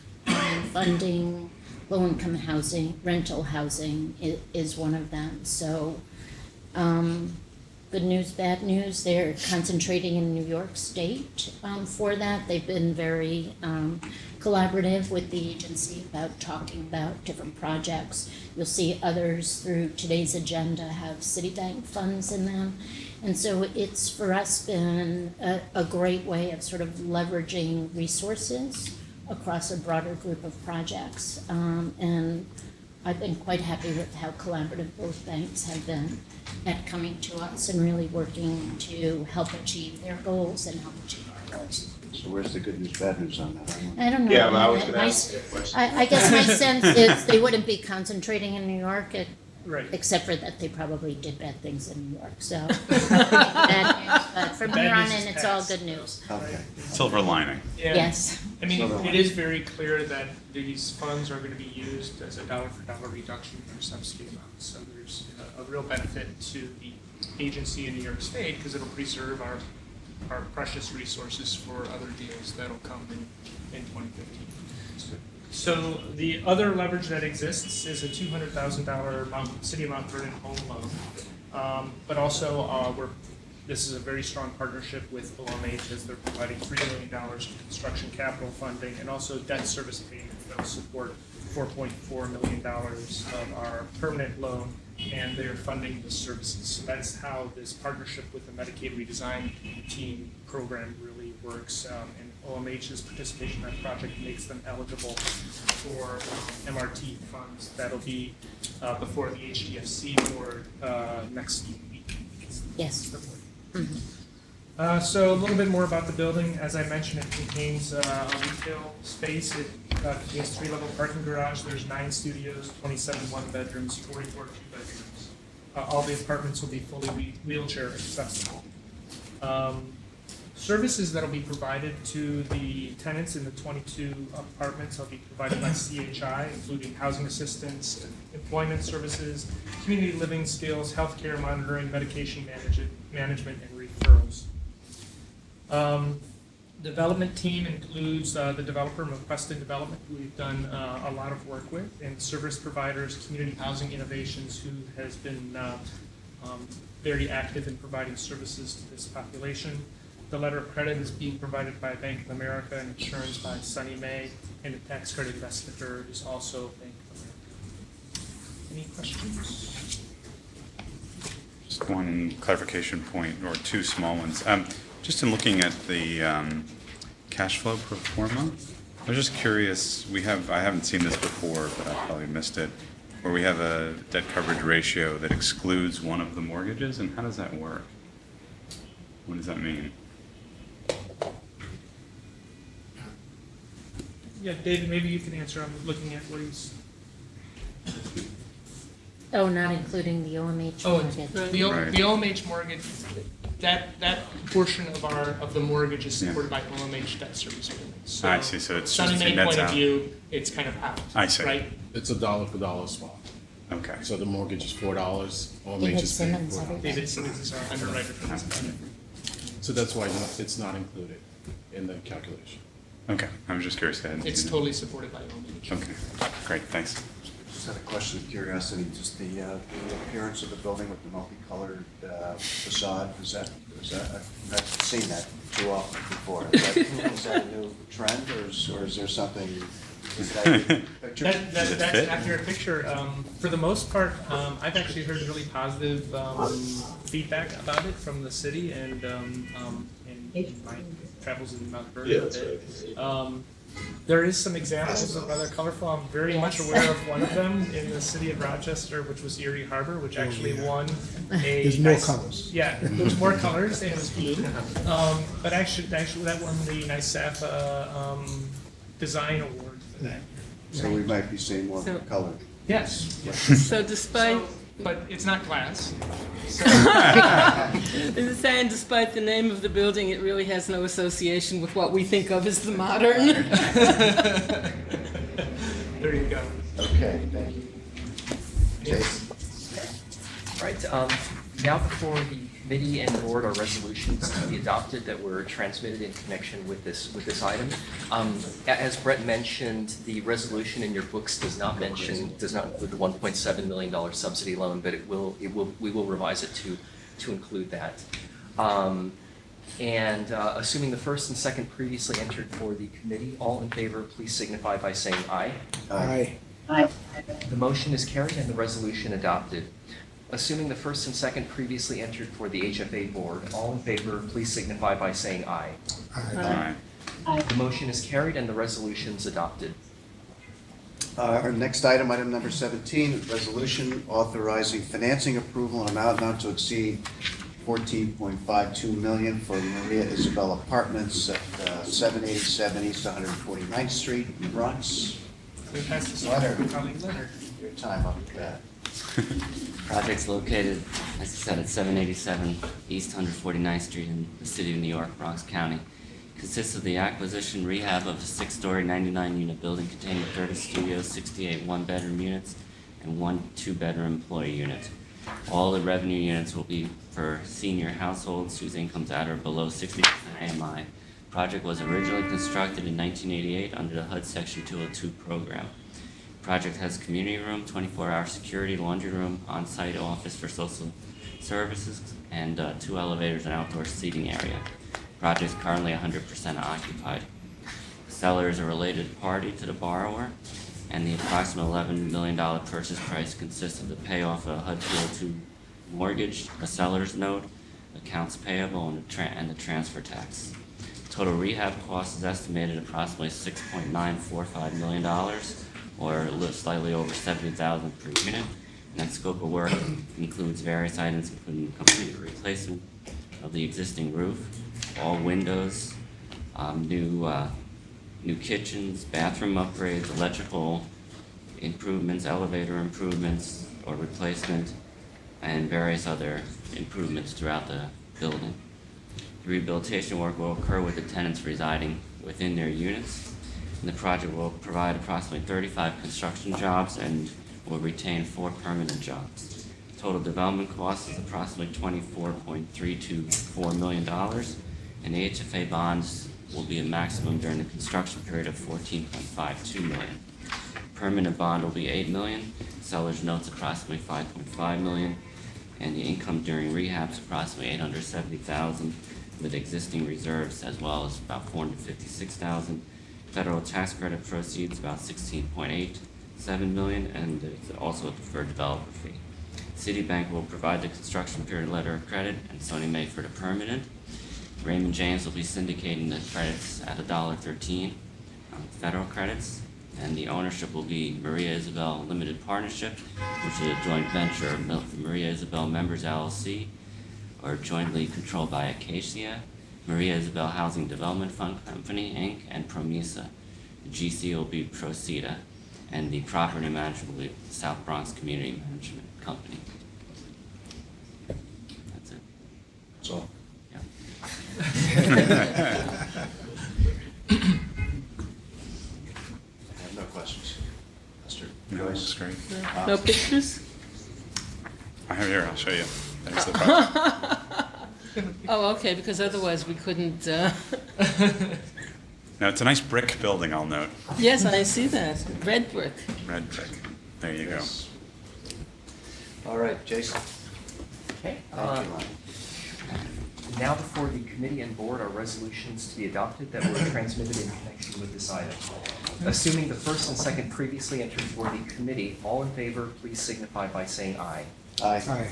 Funding low-income housing, rental housing is one of them. So good news, bad news, they're concentrating in New York State for that. They've been very collaborative with the agency about talking about different projects. You'll see others through today's agenda have Citibank funds in them. And so it's for us been a great way of sort of leveraging resources across a broader group of projects. And I've been quite happy with how collaborative both banks have been at coming to us and really working to help achieve their goals and help achieve our goals. So where's the good news, bad news on that? I don't know. Yeah, but I was going to ask that question. I guess my sense is they wouldn't be concentrating in New York, Right. except for that they probably did bad things in New York. So bad news, but from here on in, it's all good news. Okay. Silver lining. Yeah. Yes. I mean, So it is very clear that these funds are going to be used as a dollar-for-dollar reduction in our subsidy amounts. So there's a real benefit to the agency in New York State because it'll preserve our precious resources for other deals that'll come in 2015. So the other leverage that exists is a $200,000 City of Mount Vernon home loan. But also, this is a very strong partnership with OMH as they're providing $3 million of construction capital funding and also debt service payments that will support $4.4 million of our permanent loan, and they're funding the services. So that's how this partnership with the Medicaid Redesign Team program really works. And OMH's participation in that project makes them eligible for MRT funds. That'll be before the HDFC board next week. Yes. So a little bit more about the building. As I mentioned, it contains a retail space. It contains 3-level parking garage. There's 9 studios, 27 one-bedrooms, 44 two-bedrooms. All the apartments will be fully wheelchair accessible. Services that will be provided to the tenants in the 22 apartments will be provided by CHI, including housing assistance, employment services, community living skills, healthcare monitoring, medication management, and referrals. Development team includes the developer McQueston Development, who we've done a lot of work with, and service providers, Community Housing Innovations, who has been very active in providing services to this population. The letter of credit is being provided by Bank of America and insurance by Sunny Mae, and the tax credit investigator is also Bank of America. Any questions? Just one clarification point, or two small ones. Just in looking at the cash flow pro forma, I was just curious, I haven't seen this before, but I probably missed it, where we have a debt coverage ratio that excludes one of the mortgages, and how does that work? What does that mean? Yeah, David, maybe you can answer. I'm looking at what he's. Oh, not including the OMH Oh, mortgage. Right. the OMH mortgage, that portion of the mortgage is supported by OMH debt service payments. So I see, so it's Sunny just, Mae it nets point of out. view, it's kind of out. I see. Right? It's a dollar-for-dollar swap. Okay. So the mortgage is $4, OMH David is paying Simmons, $4. everybody. David Simmons is our underwriter for this project. So that's why it's not included in the calculation. Okay, I was just curious. I hadn't It's seen it. totally supported by OMH. Okay, great, thanks. Just had a question of curiosity, just the appearance of the building with the multicolored facade, I've not seen that too often before. Is that a new trend, or is there something? Is that a picture? Does it That's fit? an accurate picture. For the most part, I've actually heard really positive feedback about it from the city and in my travels in Mount Vernon. Yeah, that's right. There is some examples of other colorful. I'm very much aware of one of them in the city of Rochester, which was Erie Harbor, which actually won a. There's more colors. Yeah, there's more colors, and it was blue. But actually, that won the NYSAFA design award for that. So we might be seeing more So- color. Yes. So despite, But it's not glass. saying despite the name of the building, it really has no association with what we think of as the modern. There you go. Okay, thank you. Jason? Right, now before the committee and board are resolutions to be adopted that were transmitted in connection with this item. As Brett mentioned, the resolution in your books does not include the $1.7 million subsidy loan, but we will revise it to include that. And assuming the first and second previously entered for the committee, all in favor, please signify by saying aye. Aye. The motion is carried and the resolution adopted. Assuming the first and second previously entered for the HFA board, all in favor, please signify by saying aye. Aye. The motion is carried and the resolution is adopted. Our next item, item number 17, is resolution authorizing financing approval in amount not to exceed $14.52 million for Maria Isabel Apartments at 787 East 149th Street in the Bronx. We pass this on Leonard. to my colleague Leonard. Your time up with that. Project's located, as I said, at 787 East 149th Street in the city of New York, Bronx County. Consists of the acquisition rehab of a 6-story 99-unit building containing 30 studios, 68 one-bedroom units, and 1 2-bedroom employee unit. All the revenue units will be for senior households whose incomes at or below 60% AMI. Project was originally constructed in 1988 under the HUD Section 202 program. Project has community room, 24-hour security, laundry room, on-site office for social services, and 2 elevators and outdoor seating area. Project is currently 100% occupied. The seller is a related party to the borrower, and the approximate $11 million purchase price consists of the payoff of a HUD 202 mortgage, a seller's note, accounts payable, and the transfer tax. Total rehab cost is estimated at approximately $6.945 million, or slightly over $70,000 per unit. And that scope of work includes various items, including complete replacement of the existing roof, all windows, new kitchens, bathroom upgrades, electrical improvements, elevator improvements or replacement, and various other improvements throughout the building. The rehabilitation work will occur with the tenants residing within their units, and the project will provide approximately 35 construction jobs and will retain 4 permanent jobs. Total development cost is approximately $24.324 million, and the HFA bonds will be a maximum during the construction period of $14.52 million. Permanent bond will be $8 million, seller's notes approximately $5.5 million, and the income during rehab is approximately $870,000, with existing reserves as well as about $456,000. Federal tax credit proceeds about $16.87 million, and it's also a deferred developer fee. Citibank will provide the construction period letter of credit, and Sony Mae for the permanent. Raymond James will be syndicating the credits at $1.13 federal credits, and the ownership will be Maria Isabel Limited Partnership, which is a joint venture of Maria Isabel Members LLC, or jointly controlled by Acacia, Maria Isabel Housing Development Fund Company, Inc., and Promisa. The GC will be Proceda, and the property manager will be South Bronx Community Management Company. That's it. That's all. Yeah. I have no questions. Mr. No, Joyce? that's great. No pictures? I have here, I'll show you. There's the project. Oh, okay, because otherwise we couldn't, Now, it's a nice brick building, I'll note. yes, I see that, red brick. Red brick. There you go. Yes. All right, Jason. Okay. Thank you, Lonnie. Now before the committee and board are resolutions to be adopted that were transmitted in connection with this item. Assuming the first and second previously entered for the committee, all in favor, please signify by saying aye. Aye. Aye.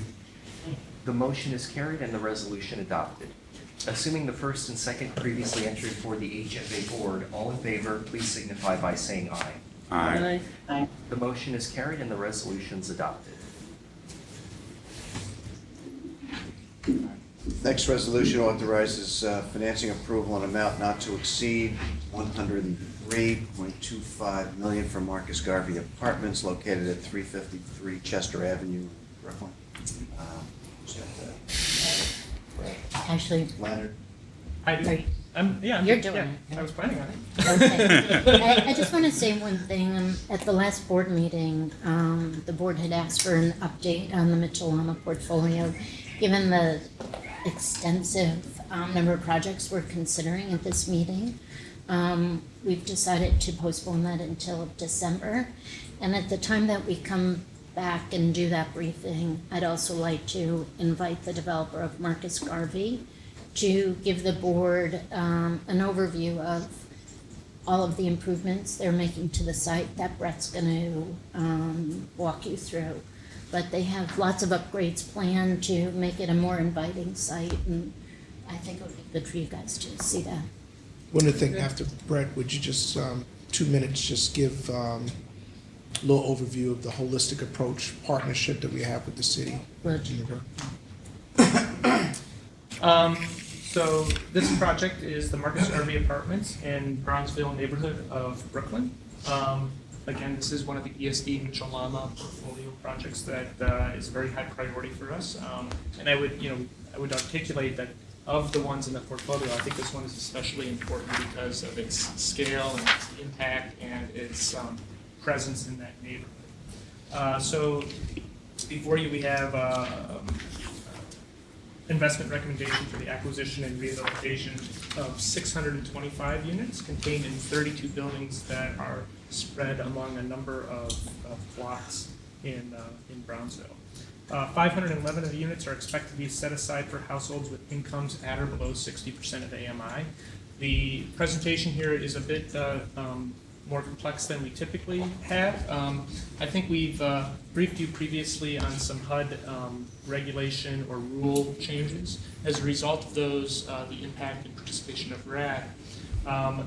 The motion is carried and the resolution adopted. Assuming the first and second previously entered for the HFA board, all in favor, please signify by saying aye. Aye. Aye. The motion is carried and the resolution is adopted. Next resolution authorizes financing approval on amount not to exceed $103.25 million for Marcus Garvey Apartments located at 353 Chester Avenue, Brooklyn. Who's got that? Actually, Leonard? I do. Right. Yeah. You're yeah, doing it. I was planning on it. okay. I just want to say one thing. At the last board meeting, the board had asked for an update on the Mitchell-Lama portfolio, given the extensive number of projects we're considering at this meeting. We've decided to postpone that until December. And at the time that we come back and do that briefing, I'd also like to invite the developer of Marcus Garvey to give the board an overview of all of the improvements they're making to the site that Brett's going to walk you through. But they have lots of upgrades planned to make it a more inviting site, and I think it would be good for you guys to see that. One other thing, after Brett, would you just, 2 minutes, just give a little overview of the holistic approach partnership that we have with the city? Will So this project is the Marcus Garvey Apartments in Brownsville neighborhood of Brooklyn. Again, this is one of the ESD Mitchell-Lama portfolio projects that is a very high priority for us. And I would articulate that of the ones in the portfolio, I think this one is especially important because of its scale and its impact and its presence in that neighborhood. So before you, we have investment recommendation for the acquisition and rehabilitation of 625 units contained in 32 buildings that are spread among a number of blocks in Brownsville. 511 of the units are expected to be set aside for households with incomes at or below 60% of AMI. The presentation here is a bit more complex than we typically have. I think we've briefed you previously on some HUD regulation or rule changes. As a result of those, the impact and participation of RAD,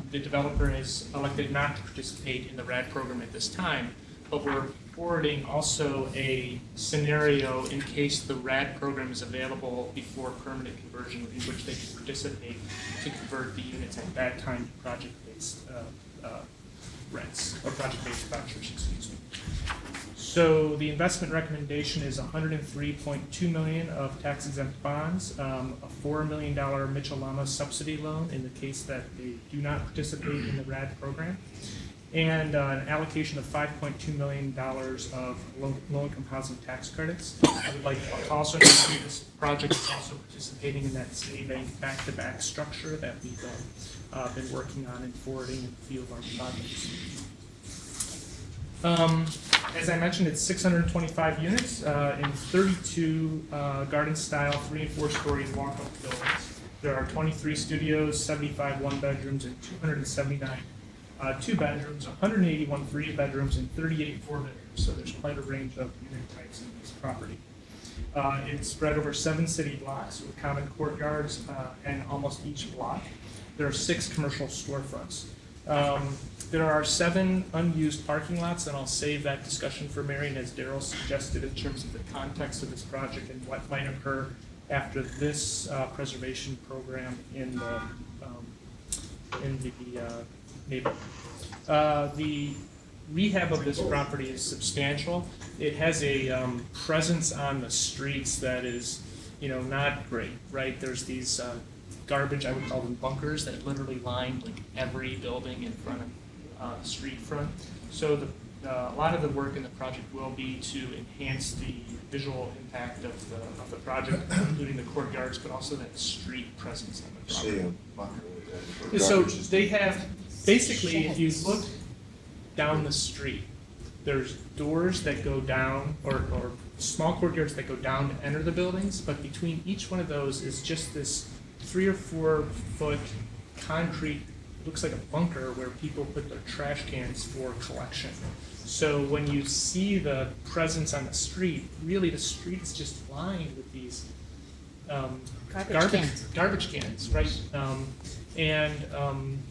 the developer has elected not to participate in the RAD program at this time, but we're forwarding also a scenario in case the RAD program is available before permanent conversion, in which they can participate to convert the units at that time to project-based rents, or project-based vouchers, excuse me. So the investment recommendation is $103.2 million of tax-exempt bonds, a $4 million Mitchell-Lama subsidy loan in the case that they do not participate in the RAD program, and an allocation of $5.2 million of low-income housing tax credits. I would like to also note that this project is also participating in that Citibank back-to-back structure that we've been working on and forwarding in a few of our projects. As I mentioned, it's 625 units in 32 garden-style 3- and 4-story walk-up buildings. There are 23 studios, 75 one-bedrooms, and 279 two-bedrooms, 181 3-bedrooms, and 38 4-bedrooms. So there's quite a range of unit types in this property. It's spread over 7 city blocks with common courtyards and almost each block. There are 6 commercial storefronts. There are 7 unused parking lots, and I'll save that discussion for Marion, as Daryl suggested, in terms of the context of this project and what might occur after this preservation program in the neighborhood. The rehab of this property is substantial. It has a presence on the streets that is, not great, right? There's these garbage, I would call them bunkers, that literally line like every building in front of street front. So a lot of the work in the project will be to enhance the visual impact of the project, including the courtyards, but also that street presence on the property. See a bunker with that. So they have, basically, if you look down the street, there's doors that go down, or small courtyards that go down to enter the buildings, but between each one of those is just this 3 or 4 foot concrete, looks like a bunker where people put their trash cans for collection. So when you see the presence on the street, really the street is just lined with these garbage cans, right?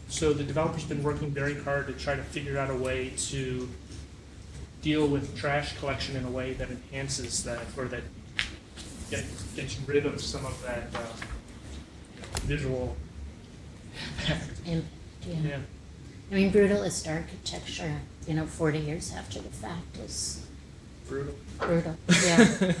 So the developer's been working very hard to try to figure out a way to deal with trash collection in a way that enhances that, or that gets rid of some of that visual impact. Yeah. I mean, brutalist architecture, 40 years after the fact is Brutal. Yeah.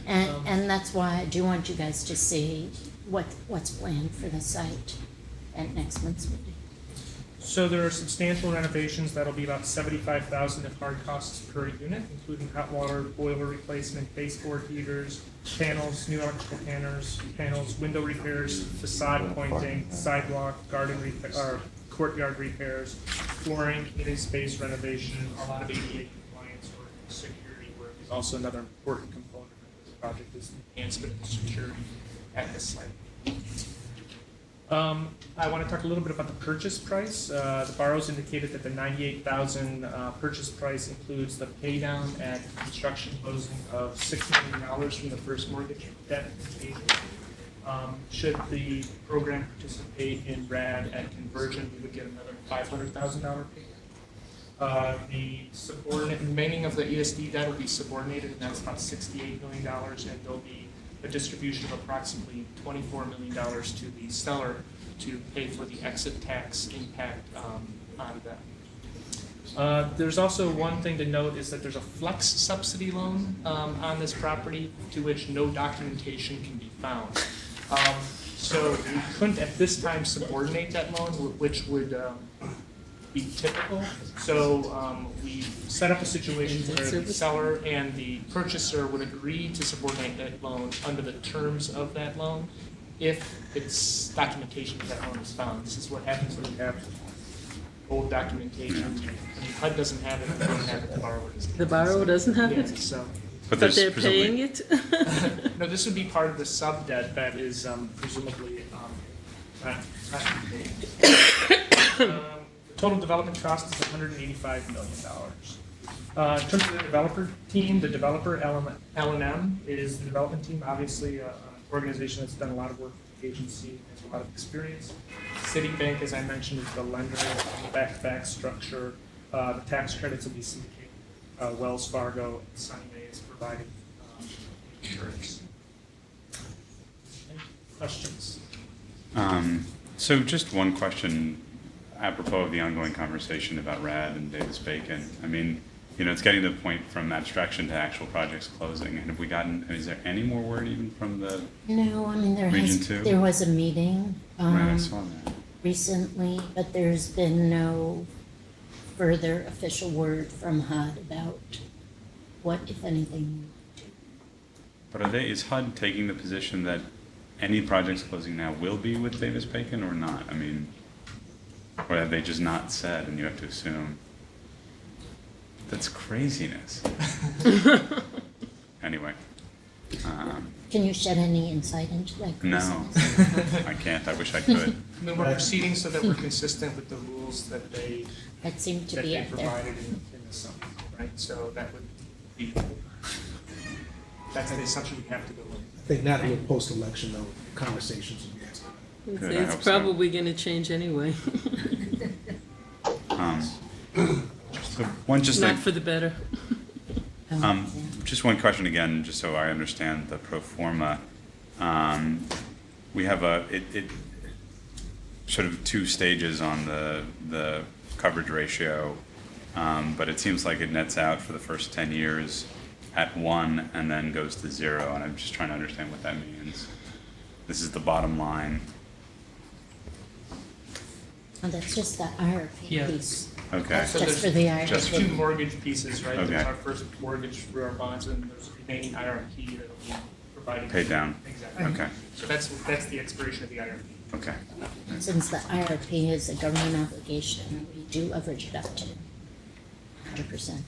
Yeah. And that's why I do want you guys to see what's planned for the site at next month's meeting. So there are substantial renovations that'll be about $75,000 in hard costs per unit, including hot water, boiler replacement, baseboard heaters, panels, new electrical panels, window repairs, facade pointing, sidewalk, garden repair, courtyard repairs, flooring, community space renovation, a lot of ADA compliance work, security work is also another important component of this project, is enhancement of security at the site. I want to talk a little bit about the purchase price. The borrowers indicated that the $98,000 purchase price includes the pay down at construction closing of $6 million from the first mortgage debt payment. Should the program participate in RAD at conversion, we would get another $500,000 payment. The remaining of the ESD debt will be subordinated, and that's about $68 million, and there'll be a distribution of approximately $24 million to the seller to pay for the exit tax impact on them. There's also one thing to note is that there's a flex subsidy loan on this property to which no documentation can be found. So we couldn't at this time subordinate that loan, which would be typical. So we set up a situation where the seller and the purchaser would agree to subordinate that loan under the terms of that loan if it's documentation of that loan is found. This is what happens when you have old documentation. I mean, HUD doesn't have it, we don't have it, the borrower doesn't. The borrower doesn't have Yeah, it, so. but they're paying it? No, this would be part of the sub-debt that is presumably not paid. The total development cost is $185 million. In terms of the developer team, the developer L&M is the development team, obviously an organization that's done a lot of work with the agency, has a lot of experience. Citibank, as I mentioned, is the lender, back structure. The tax credits will be syndicated. Wells Fargo and Sunny Mae is providing insurance. Any questions? So just one question apropos of the ongoing conversation about RAD and Davis-Bacon. I mean, you know, it's getting to the point from abstraction to actual projects closing. And have we gotten, is there any more word even from the No, I mean, Region 2? there was a meeting, Right, I saw that. recently, but there's been no further official word from HUD about what, if anything. But is HUD taking the position that any projects closing now will be with Davis-Bacon or not? I mean, or have they just not said and you have to assume? That's craziness. Anyway. Can you shed any insight into that? No, I can't. I wish I could. I mean, we're proceeding so that we're consistent with the rules that they That seemed to that be they up there. provided in the summary, right? So that would be, that's the assumption we have to go with. I think not in the post-election, though, conversations will be asked. Good, I It's hope so. probably gonna change anyway. So one just Not like, for the better. just one question again, just so I understand the pro forma. We have it sort of two stages on the coverage ratio, but it seems like it nets out for the first 10 years at 1 and then goes to 0, and I'm just trying to understand what that means. This is the bottom line. Oh, that's just the IRP Yeah. piece. Okay. That's So just there's- for the IRP. Just There's two mortgage pieces, right? Okay. There's our first mortgage for our bonds, and there's remaining IRP that'll be provided. Paid down. Exactly. Okay. So that's the expiration of the IRP. Okay. Since the IRP is a government obligation, we do leverage it up to 100%.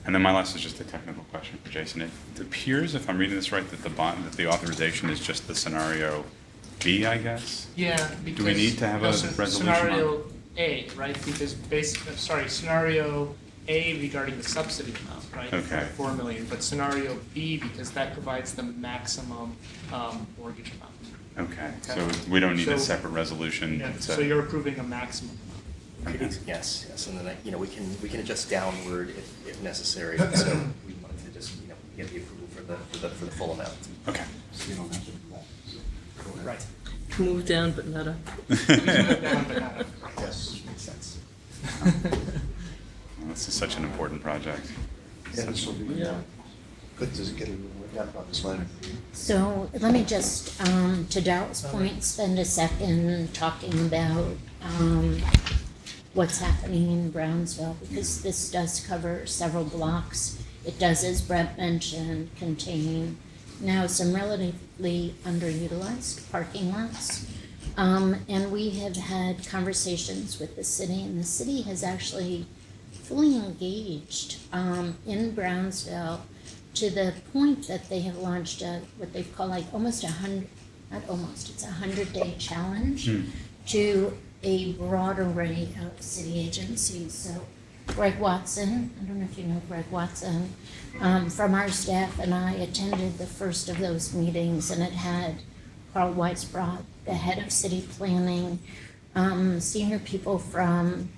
And then my last is just a technical question for Jason. It appears, if I'm reading this right, that the authorization is just the scenario B, I guess? Yeah, because. Do we need to have a resolution Scenario on? A, right, because scenario A regarding the subsidy amount, right? Okay. 4 million, but scenario B, because that provides the maximum mortgage amount. Okay, so we don't need a So- separate resolution Yeah, to. so you're approving a maximum. Okay. Yes, and then, we can adjust downward if necessary, so we wanted to just, get the approval for the full amount. Okay. Right. Move down but not up. Yes. Makes sense. Well, this is such an important project. Yeah, this will be good to get a word out about this later. So let me just, to Darrell's point, spend a second talking about what's happening in Brownsville, because this does cover several blocks. It does, as Brett mentioned, contain now some relatively underutilized parking lots. And we have had conversations with the city, and the city has actually fully engaged in Brownsville to the point that they have launched what they call like it's a 100-day challenge to a broad array of city agencies. So Greg Watson, I don't know if you know Greg Watson, from our staff and I attended the first of those meetings, and it had Carl Weisbrot, the head of city planning, senior people from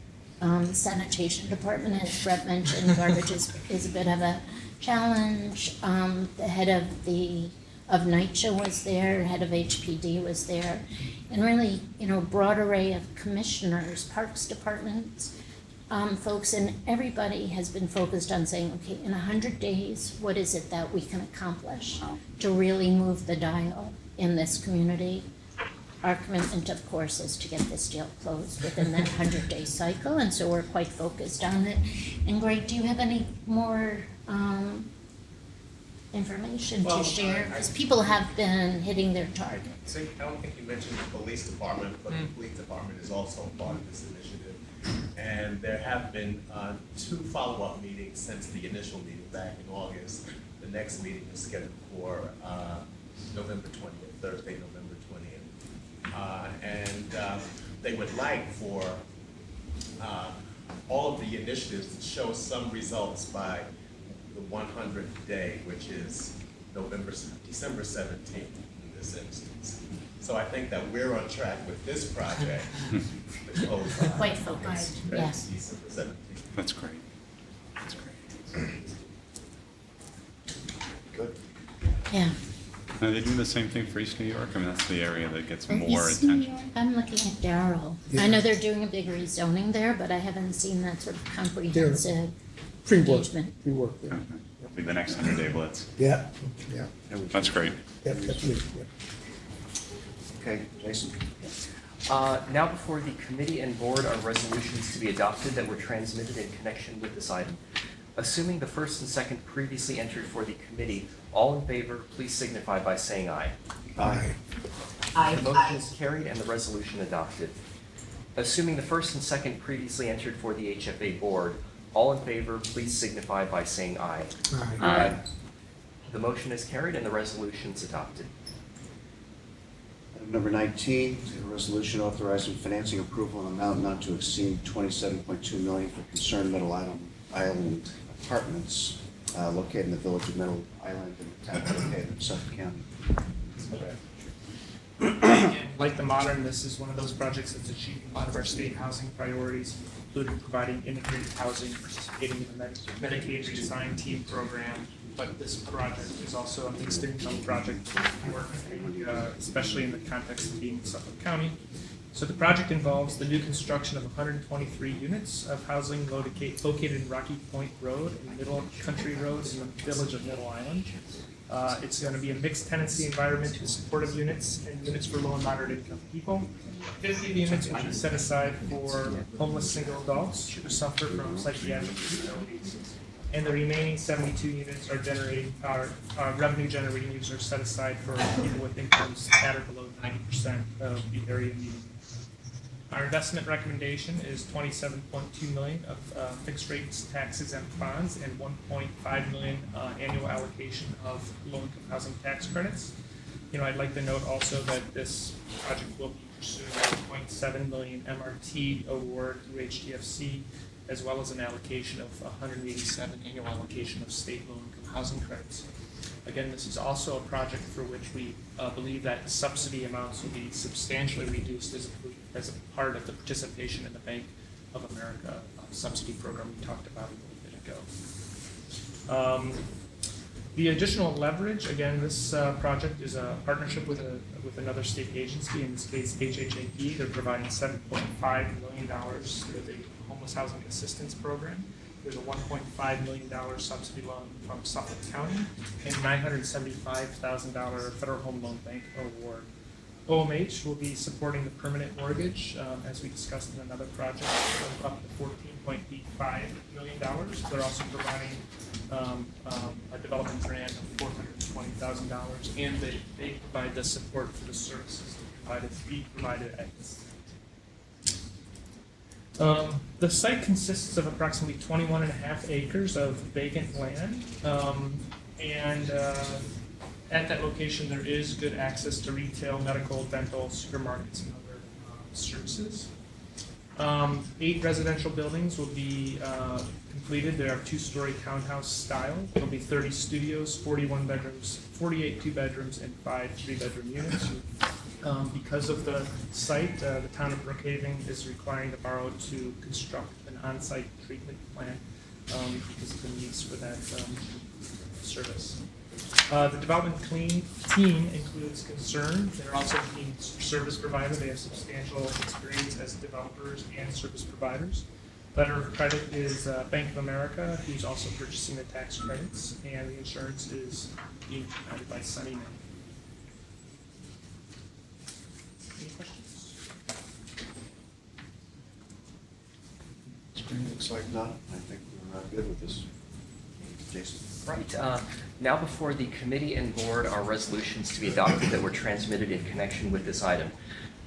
sanitation department, as Brett mentioned, garbage is a bit of a challenge. The head of NYCHA was there, head of HPD was there, and really, broad array of commissioners, parks departments, folks, and everybody has been focused on saying, okay, in 100 days, what is it that we can accomplish to really move the dial in this community? Our commitment, of course, is to get this deal closed within that 100-day cycle, and so we're quite focused on it. And Greg, do you have any more information to share? Because people have been hitting their target. So I don't think you mentioned the police department, but the police department is also part of this initiative. And there have been 2 follow-up meetings since the initial meeting back in August. The next meeting is scheduled for November 20th, Thursday, November 20th. And they would like for all of the initiatives to show some results by the 100th day, which is December 17th in this instance. So I think that we're on track with this project to close out. Quite focused, yes. December 17th. That's great. That's great. Good. Yeah. Now, they do the same thing for East New York? I mean, that's the area that gets more East New attention. York, I'm looking at Darrell. Yeah. I know they're doing a big rezoning there, but I haven't seen that sort of comprehensive Pre-work, engagement. pre-work, yeah. Okay. It'll be the next 100-day blitz. Yeah, yeah, That's great. yeah, that's me, yeah. Okay, Jason? Now before the committee and board are resolutions to be adopted that were transmitted in connection with this item. Assuming the first and second previously entered for the committee, all in favor, please signify by saying aye. Aye. The motion is carried and the resolution adopted. Assuming the first and second previously entered for the HFA board, all in favor, please signify by saying aye. Aye. The motion is carried and the resolution is adopted. Item number 19, a resolution authorizing financing approval in amount not to exceed $27.2 million for concerned Middle Island apartments located in the village of Middle Island in the town located in Suffolk County. And like the Modern, this is one of those projects that's achieving a lot of our state housing priorities, including providing integrated housing, participating in the Medicaid redesign team program. But this project is also a mixed income project for work, especially in the context of being in Suffolk County. So the project involves the new construction of 123 units of housing located in Rocky Point Road and Middle Country Road in the village of Middle Island. It's going to be a mixed tenancy environment with supportive units and units for low and moderate income people. 50 units will be set aside for homeless single adults who suffer from psychiatric disabilities. And the remaining 72 units are revenue generating units are set aside for people with incomes at or below 90% of the area median. Our investment recommendation is $27.2 million of fixed rates, taxes, and bonds, and $1.5 million annual allocation of low-income housing tax credits. I'd like to note also that this project will be pursuing a $0.7 million MRT award through HDFC, as well as an allocation of 187 annual allocation of state low-income housing credits. Again, this is also a project for which we believe that subsidy amounts will be substantially reduced as a part of the participation in the Bank of America subsidy program we talked about a little bit ago. The additional leverage, again, this project is a partnership with another state agency, in this case HHAP. They're providing $7.5 million with a homeless housing assistance program. There's a $1.5 million subsidy loan from Suffolk County and $975,000 Federal Home Loan Bank award. OMH will be supporting the permanent mortgage, as we discussed in another project, of up to $14.85 million. They're also providing a development grant of $420,000, and they provide the support for the services be provided at this. The site consists of approximately 21.5 acres of vacant land, and at that location there is good access to retail, medical, dental, supermarkets, and other services. 8 residential buildings will be completed. They are 2-story townhouse style. There'll be 30 studios, 41 bedrooms, 48 2-bedrooms, and 5 3-bedroom units. Because of the site, the town of Brookhaven is requiring the borough to construct an on-site treatment plant because of the needs for that service. The development team includes Concern. They're also being service provider. They have substantial experience as developers and service providers. Letter of credit is Bank of America, who's also purchasing the tax credits, and the insurance is being provided by Sunny Mae. Any questions? Looks like not. I think we're good with this. Jason? Right. Now before the committee and board are resolutions to be adopted that were transmitted in connection with this item.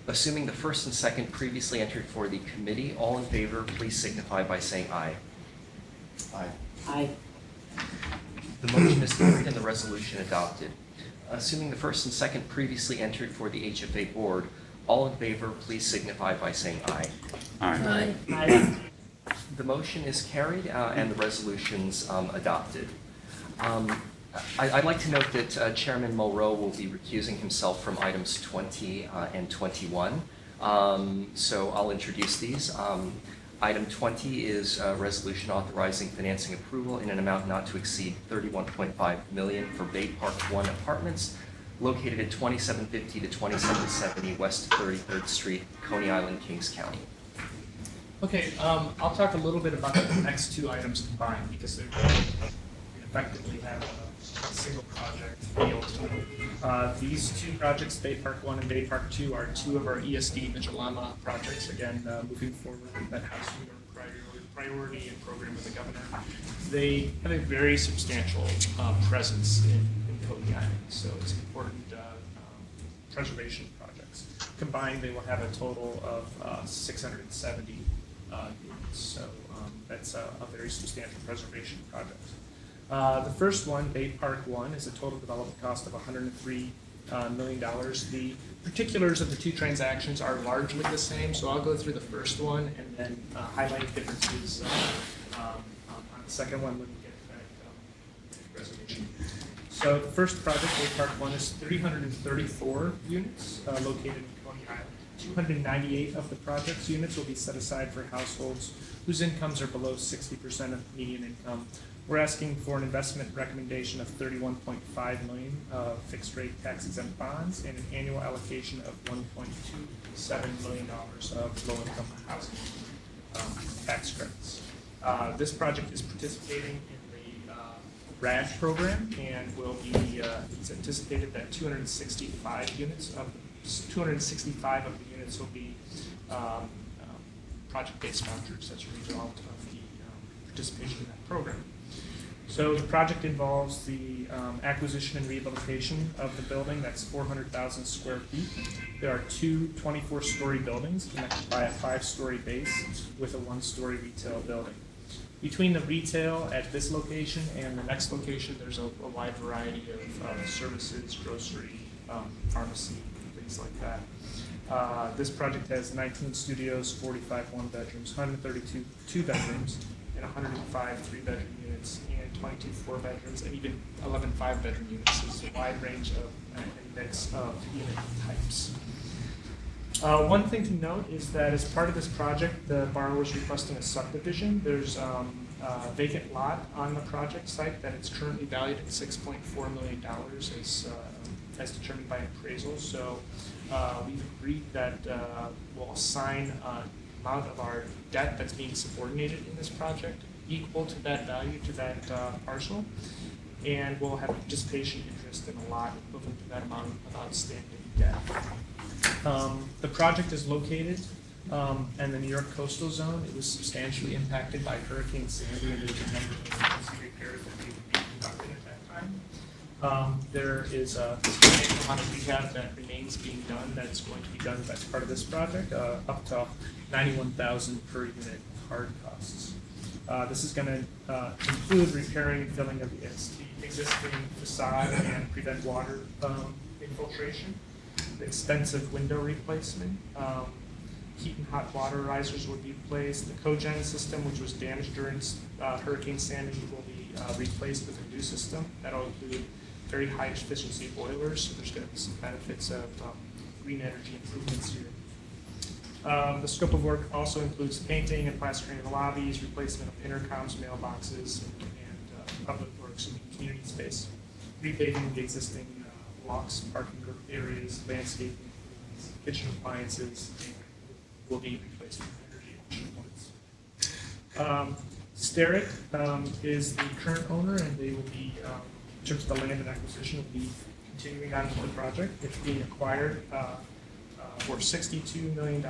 Assuming the first and second previously entered for the committee, all in favor, please signify by saying aye. Aye. Aye. The motion is carried and the resolution adopted. Assuming the first and second previously entered for the HFA board, all in favor, please signify by saying aye. Aye. Aye. The motion is carried and the resolution's adopted. I'd like to note that Chairman Mulrow will be recusing himself from items 20 and 21. So I'll introduce these. Item 20 is a resolution authorizing financing approval in an amount not to exceed $31.5 million for Bay Park 1 apartments located at 2750 to 2770 West 33rd Street, Coney Island, Kings County. Okay, I'll talk a little bit about the next two items combined because they're we effectively have a single project feel to them. These two projects, Bay Park 1 and Bay Park 2, are two of our ESD Vigilama projects. Again, moving forward with that housing priority and program with the governor. They have a very substantial presence in Coney Island, so it's important preservation projects. Combined, they will have a total of 670 units, so that's a very substantial preservation project. The first one, Bay Park 1, is a total development cost of $103 million. The particulars of the two transactions are largely the same, so I'll go through the first one and then highlight differences on the second one when we get to that resolution. So the first project, Bay Park 1, is 334 units located in Coney Island. 298 of the project's units will be set aside for households whose incomes are below 60% of median income. We're asking for an investment recommendation of $31.5 million of fixed-rate tax-exempt bonds and an annual allocation of $1.27 million of low-income housing tax credits. This project is participating in the RAD program and will be, it's anticipated that 265 of the units will be project-based vouchers as a result of the participation in that program. So the project involves the acquisition and rehabilitation of the building. That's 400,000 square feet. There are two 24-story buildings connected by a 5-story base with a 1-story retail building. Between the retail at this location and the next location, there's a wide variety of services, grocery, pharmacy, things like that. This project has 19 studios, 45 one-bedrooms, 132 two-bedrooms, and 105 three-bedroom units, and 22 four-bedrooms, and even 11 five-bedroom units. It's a wide range of and mix of unit types. One thing to note is that as part of this project, the borrower is requesting a subdivision. There's a vacant lot on the project site that is currently valued at $6.4 million as determined by appraisal. So we've agreed that we'll assign amount of our debt that's being subordinated in this project equal to that value to that parcel, and we'll have participation interest in a lot equivalent to that amount of outstanding debt. The project is located in the New York coastal zone. It was substantially impacted by Hurricane Sandy, and there's a number of emergency repairs that need to be conducted at that time. There is a substantial amount of rehab that remains being done that's going to be done as part of this project, up to $91,000 per unit hard costs. This is going to include repairing and filling of the existing facade and prevent water infiltration, extensive window replacement, heat and hot water risers will be replaced. The cogen system, which was damaged during Hurricane Sandy, will be replaced with a new system. That'll include very high efficiency boilers, so there's going to be some benefits of green energy improvements here. The scope of work also includes painting and plastering of the lobbies, replacement of intercoms, mailboxes, and public works and community space, repaving the existing walks, parking areas, landscaping, kitchen appliances will be replaced with energy efficient ones. Starrett is the current owner, and they will be, in terms of the land and acquisition, will be continuing on with the project. It's being acquired for $62 million.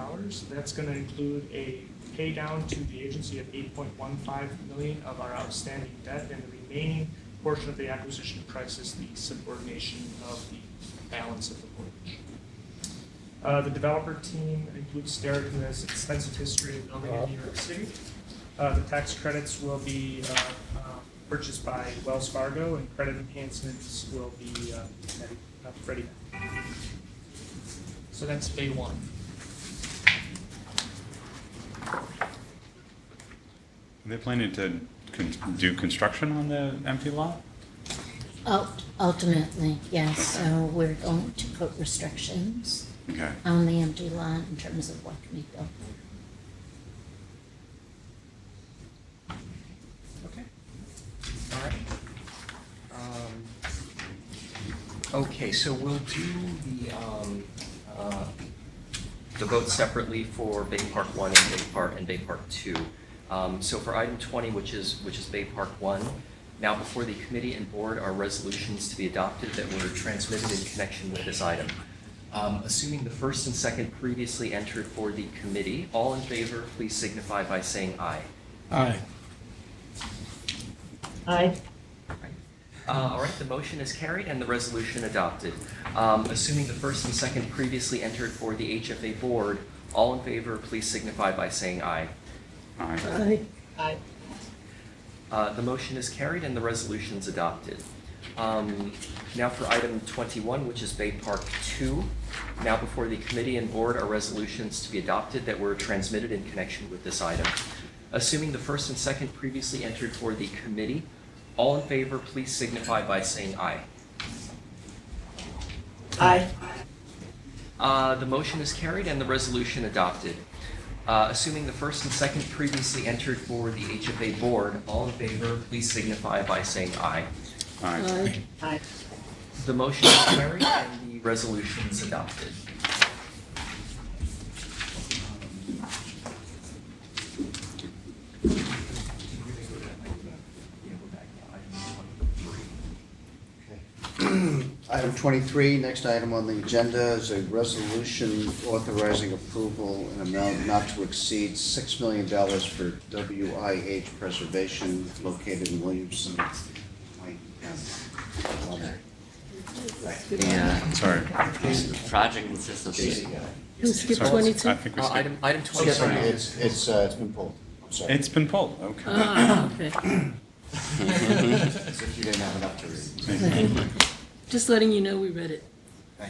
That's going to include a pay down to the agency of $8.15 million of our outstanding debt, and the remaining portion of the acquisition price is the subordination of the balance of the mortgage. The developer team includes Starrett, who has extensive history of building in New York City. The tax credits will be purchased by Wells Fargo, and credit enhancements will be Freddie Mac. So that's phase one. Are they planning to do construction on the empty lot? Ultimately, yes, so we're going to put restrictions Okay. on the empty lot in terms of what can be built. Okay. All right. Okay, so we'll do the vote separately for Bay Park 1 and Bay Park 2. So for item 20, which is Bay Park 1, now before the committee and board are resolutions to be adopted that were transmitted in connection with this item. Assuming the first and second previously entered for the committee, all in favor, please signify by saying aye. Aye. Aye. All right, the motion is carried and the resolution adopted. Assuming the first and second previously entered for the HFA board, all in favor, please signify by saying aye. Aye. Aye. The motion is carried and the resolution is adopted. Now for item 21, which is Bay Park 2. Now before the committee and board are resolutions to be adopted that were transmitted in connection with this item. Assuming the first and second previously entered for the committee, all in favor, please signify by saying aye. Aye. The motion is carried and the resolution adopted. Assuming the first and second previously entered for the HFA board, all in favor, please signify by saying aye. Aye. Aye. The motion is carried and the resolution is adopted. Item 23, next item on the agenda is a resolution authorizing approval in amount not to exceed $6 million for WIH preservation located in Williamson. Sorry. The project consists of Who skipped Sorry. 22? I think we skipped. Item Oh, 23. sorry, it's been pulled. I'm sorry. It's been pulled, okay. Okay. As if you didn't have enough to read. Just letting you know we read it. I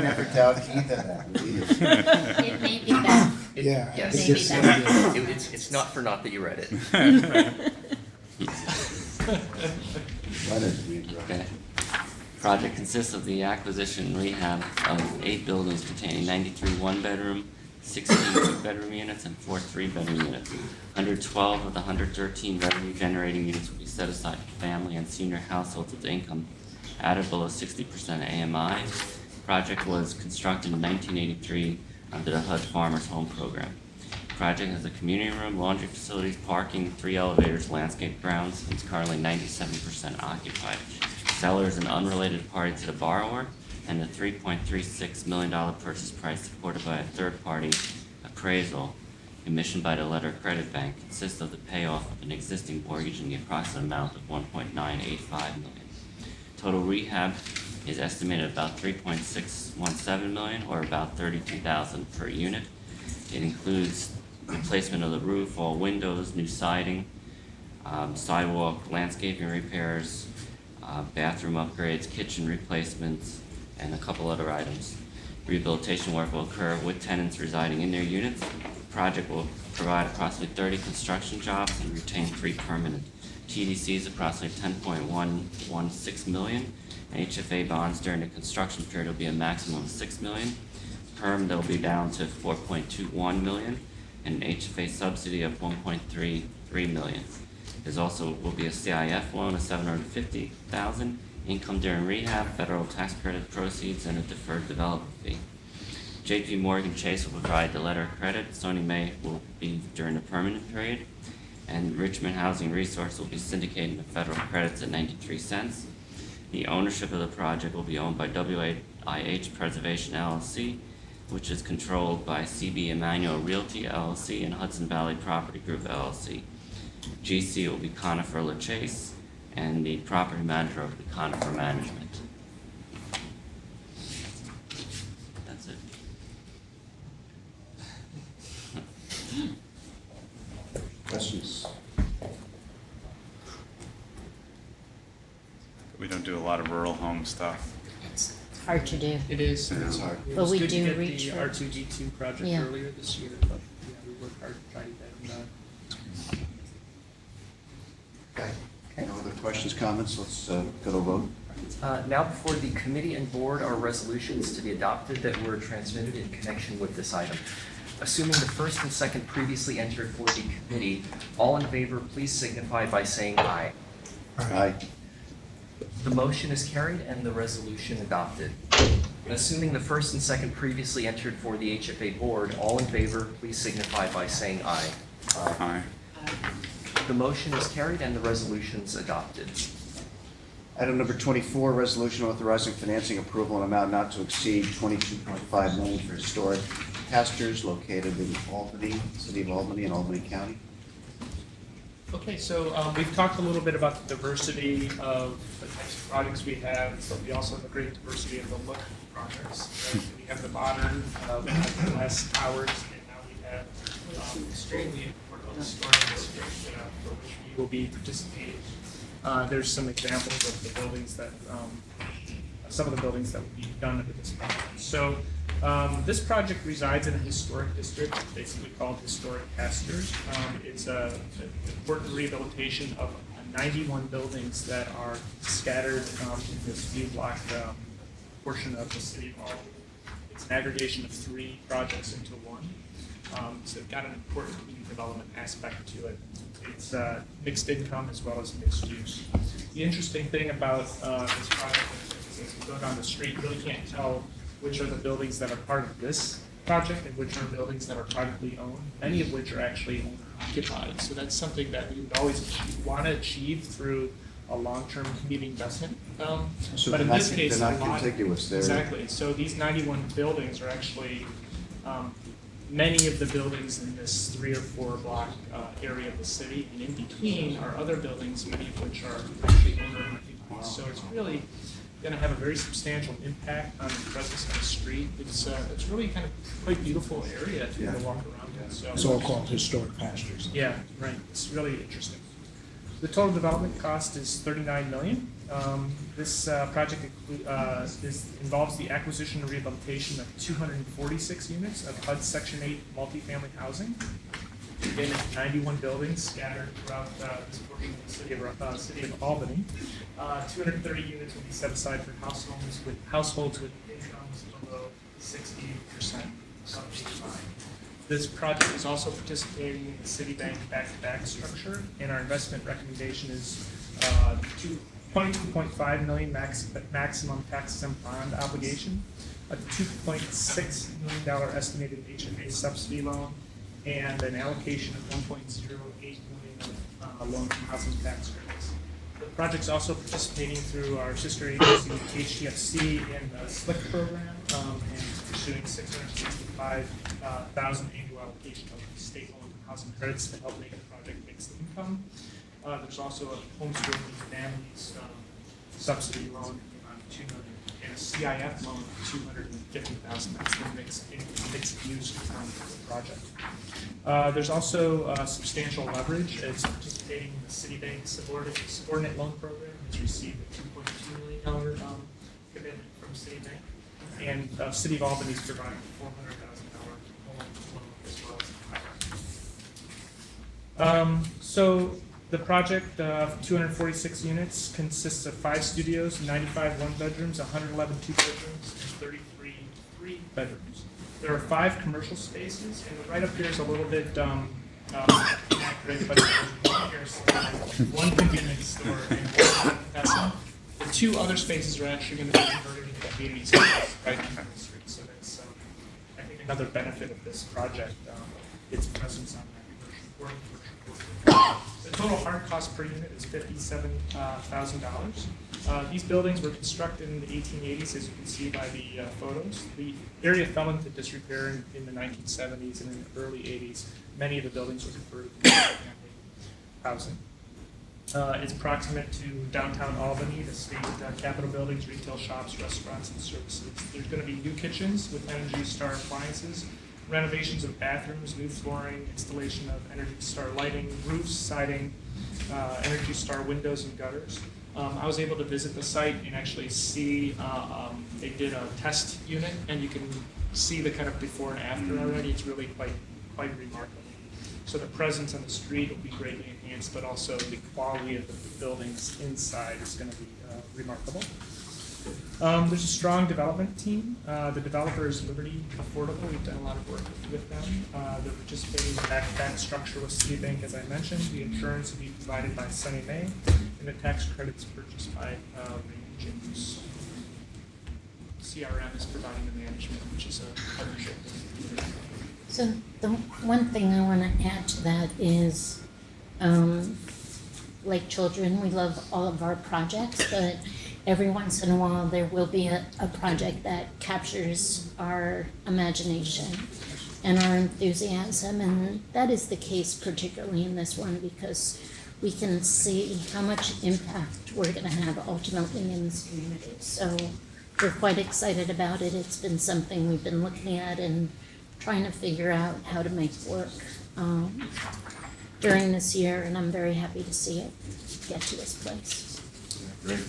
never doubt either that. It may be that. Yeah. Yes, Maybe it's, that. it's not for naught that you read it. Leonard, we interrupt. Okay. Project consists of the acquisition and rehab of 8 buildings containing 93 one-bedroom, 16 two-bedroom units, and 4 three-bedroom units. 112 of the 113 revenue-generating units will be set aside for family and senior households with income added below 60% AMI. Project was constructed in 1983 under the HUD Farmers Home Program. Project has a community room, laundry facilities, parking, 3 elevators, landscape grounds, and is currently 97% occupied. Seller is an unrelated party to the borrower, and the $3.36 million purchase price supported by a third-party appraisal commissioned by the letter credit bank consists of the payoff of an existing mortgage in the approximate amount of $1.985 million. Total rehab is estimated at about $3.617 million, or about $32,000 per unit. It includes replacement of the roof, all windows, new siding, sidewalk, landscaping repairs, bathroom upgrades, kitchen replacements, and a couple other items. Rehabilitation work will occur with tenants residing in their units. The project will provide approximately 30 construction jobs and retain 3 permanent. TDCs approximately $10.116 million, and HFA bonds during the construction period will be a maximum of $6 million. Perm, they'll be down to $4.21 million, and an HFA subsidy of $1.33 million. There's also will be a CIF loan of $750,000, income during rehab, federal tax credit proceeds, and a deferred development fee. JP Morgan Chase will provide the letter of credit. Stony May will be during the permanent period. And Richmond Housing Resource will be syndicating the federal credits at 93 cents. The ownership of the project will be owned by WIH Preservation LLC, which is controlled by CB Emmanuel Realty LLC and Hudson Valley Property Group LLC. GC will be Conifer LaChase, and the property manager will be Conifer Management. That's it. Questions? We don't do a lot of rural home stuff. It's hard to do. It is. It's hard. It But was we good to do get reach the for- R2D2 project Yeah. earlier this year, but yeah, we worked hard to try to get them done. Okay. No other questions, comments? Let's go to a vote. Now before the committee and board are resolutions to be adopted that were transmitted in connection with this item. Assuming the first and second previously entered for the committee, all in favor, please signify by saying aye. Aye. The motion is carried and the resolution adopted. Assuming the first and second previously entered for the HFA board, all in favor, please signify by saying aye. Aye. The motion is carried and the resolution's adopted. Item number 24, resolution authorizing financing approval in amount not to exceed $22.5 million for historic pastures located in Albany, City of Albany and Albany County. Okay, so we've talked a little bit about the diversity of the types of projects we have, but we also have a great diversity of the look of the projects. Right? We have the modern, we have the glass towers, and now we have extremely important historic district for which we will be participating. There's some examples of the buildings that, some of the buildings that will be done under this project. So this project resides in a historic district, basically called Historic Pastures. It's an important rehabilitation of 91 buildings that are scattered in this view block portion of the city of Albany. It's an aggregation of 3 projects into one. So it's got an important community development aspect to it. It's mixed income as well as mixed use. The interesting thing about this project is as you go down the street, you really can't tell which are the buildings that are part of this project and which are buildings that are privately owned, many of which are actually owner occupied. So that's something that we would always want to achieve through a long-term community investment. So But in they're this not- case, they're a not lot- contiguous, they're- Exactly. So these 91 buildings are actually, many of the buildings in this 3 or 4 block area of the city, and in between are other buildings, many of which are actually owner occupied. So it's really going to have a very substantial impact on the presence of the street. It's really kind of quite beautiful area to walk around in. So It's all called historic pastures. yeah, right. It's really interesting. The total development cost is $39 million. This project involves the acquisition and rehabilitation of 246 units of HUD Section 8 multifamily housing. Again, it's 91 buildings scattered throughout this portion of the city of Albany. 230 units will be set aside for households with incomes below 60% of 85. This project is also participating in the Citibank back-to-back structure, and our investment recommendation is $22.5 million maximum tax-exempt bond obligation, a $2.6 million estimated HFA subsidy loan, and an allocation of $1.08 million of loan from housing tax credits. The project's also participating through our sister agency, HTFC, in the SLIC program, and pursuing $665,000 annual allocation of state-owned housing credits to help make the project mixed income. There's also a homeschooling families subsidy loan of $2 million and a CIF loan of $250,000. That's the mixed use component of the project. There's also substantial leverage. It's participating in the Citibank subordinate loan program. It's received a $2.2 million commitment from Citibank. And City of Albany is providing a $400,000 loan as well as So the project of 246 units consists of 5 studios, 95 one-bedrooms, 111 two-bedrooms, and 33 three-bedrooms. There are 5 commercial spaces, and the write-up here is a little bit inaccurate, but one convenience store and one that's it. The 2 other spaces are actually going to be converted into community spaces right on the street, so that's another benefit of this project, its presence on that commercial. The total hard cost per unit is $57,000. These buildings were constructed in the 1880s, as you can see by the photos. The area fell into disrepair in the 1970s and in the early 80s. Many of the buildings were converted to family housing. It's proximate to downtown Albany, the state capitol buildings, retail shops, restaurants, and services. There's going to be new kitchens with Energy Star appliances, renovations of bathrooms, new flooring, installation of Energy Star lighting, roofs, siding, Energy Star windows and gutters. I was able to visit the site and actually see, they did a test unit, and you can see the kind of before and after already. It's really quite remarkable. So the presence on the street will be greatly enhanced, but also the quality of the buildings inside is going to be remarkable. There's a strong development team. The developer is Liberty Affordable. We've done a lot of work with them. They're participating in the back structure with Citibank, as I mentioned. The insurance will be provided by Sunny Mae, and the tax credits purchased by Raymond James. CRM is providing the management, which is a partnership. So the one thing I want to add to that is, like children, we love all of our projects, but every once in a while there will be a project that captures our imagination and our enthusiasm, and that is the case particularly in this one because we can see how much impact we're going to have ultimately in this community. So we're quite excited about it. It's been something we've been looking at and trying to figure out how to make work during this year, and I'm very happy to see it get to this place. Great.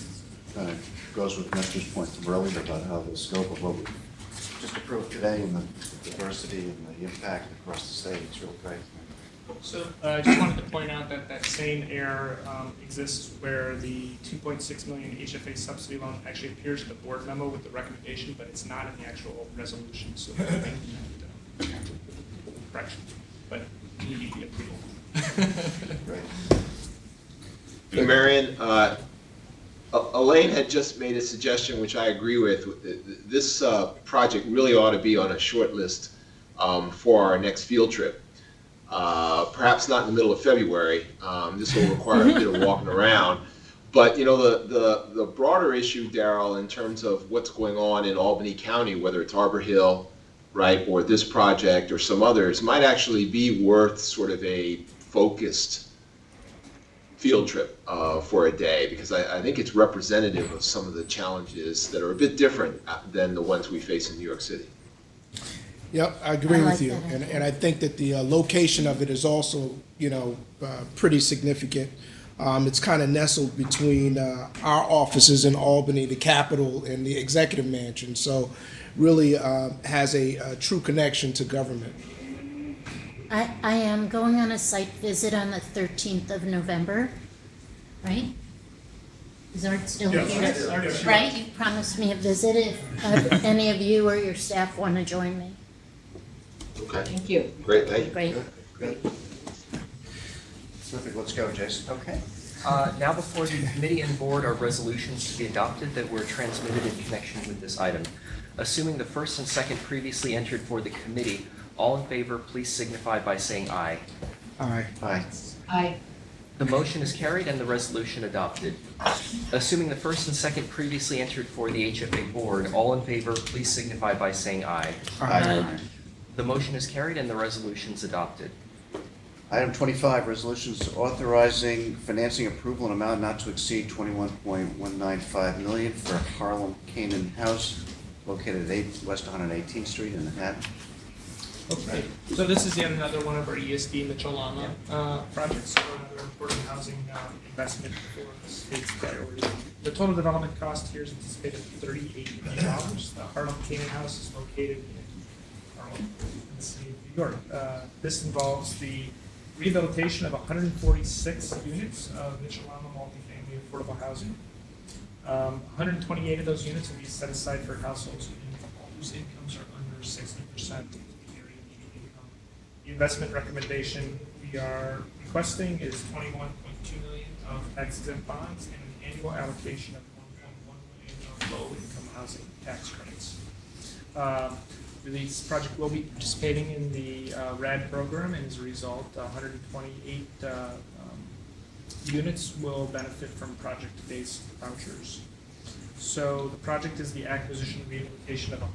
Kind of goes with Nestor's point from earlier about how the scope of what we just approved today and the diversity and the impact across the state, it's real great. So I just wanted to point out that that same error exists where the 2.6 million HFA subsidy loan actually appears in the board memo with the recommendation, but it's not in the actual resolution. So correction, but you need the approval. Hey, Marion, Elaine had just made a suggestion, which I agree with. This project really ought to be on a short list for our next field trip. Perhaps not in the middle of February. This will require a bit of walking around. But you know, the broader issue, Darrell, in terms of what's going on in Albany County, whether it's Arbor Hill, right, or this project or some others, might actually be worth sort of a focused field trip for a day, because I think it's representative of some of the challenges that are a bit different than the ones we face in New York City. Yep, I agree I with like you, that. and I think that the location of it is also, pretty significant. It's kind of nestled between our offices in Albany, the Capitol, and the Executive Mansion, so really has a true connection to government. I am going on a site visit on the 13th of November, right? Is Art still here? Yes. Right, you promised me a visit if any of you or your staff want to join me. Okay. Thank you. Great, thank you. Great. Good. Terrific, let's go, Jason. Okay. Now before the committee and board are resolutions to be adopted that were transmitted in connection with this item. Assuming the first and second previously entered for the committee, all in favor, please signify by saying aye. Aye. Aye. Aye. The motion is carried and the resolution adopted. Assuming the first and second previously entered for the HFA board, all in favor, please signify by saying aye. Aye. The motion is carried and the resolution is adopted. Item 25, resolutions authorizing financing approval in amount not to exceed $21.195 million for Harlem Canaan House located at 8 West 118th Street in Manhattan. Okay, so this is yet another one of our ESD Mitchell-Lama projects, so another important housing investment for the state's priority. The total development cost here is anticipated at $38 million. The Harlem Canaan House is located in Harlem, in the city of New York. This involves the rehabilitation of 146 units of Mitchell-Lama multifamily affordable housing. 128 of those units will be set aside for households whose incomes are under 60% The investment recommendation we are requesting is $21.2 million of tax-exempt bonds and an annual allocation of $1.1 million of low-income housing tax credits. This project will be participating in the RAD program, and as a result, 128 units will benefit from project-based vouchers. So the project is the acquisition and rehabilitation of a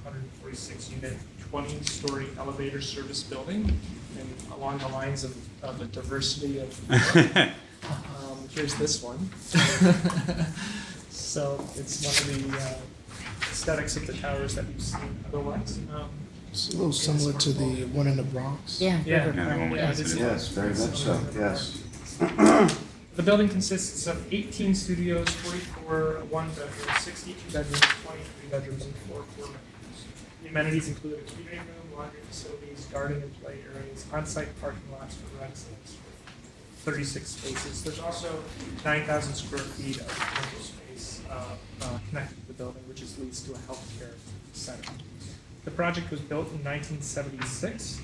146-unit, 20-story elevator service building, and along the lines of the diversity of, here's this one. So it's one of the aesthetics of the towers that we've seen otherwise. It's a little similar to the one in the Bronx. Yeah. Yeah, Yeah, the one we yeah, visited. Yes, very much so, yes. The building consists of 18 studios, 44 one-bedrooms, 62 bedrooms, 23 bedrooms, and 4 bedrooms. The amenities include a community room, laundry facilities, garden and play areas, on-site parking lots for residents, 36 spaces. There's also 9,000 square feet of commercial space connected to the building, which is leased to a healthcare center. The project was built in 1976.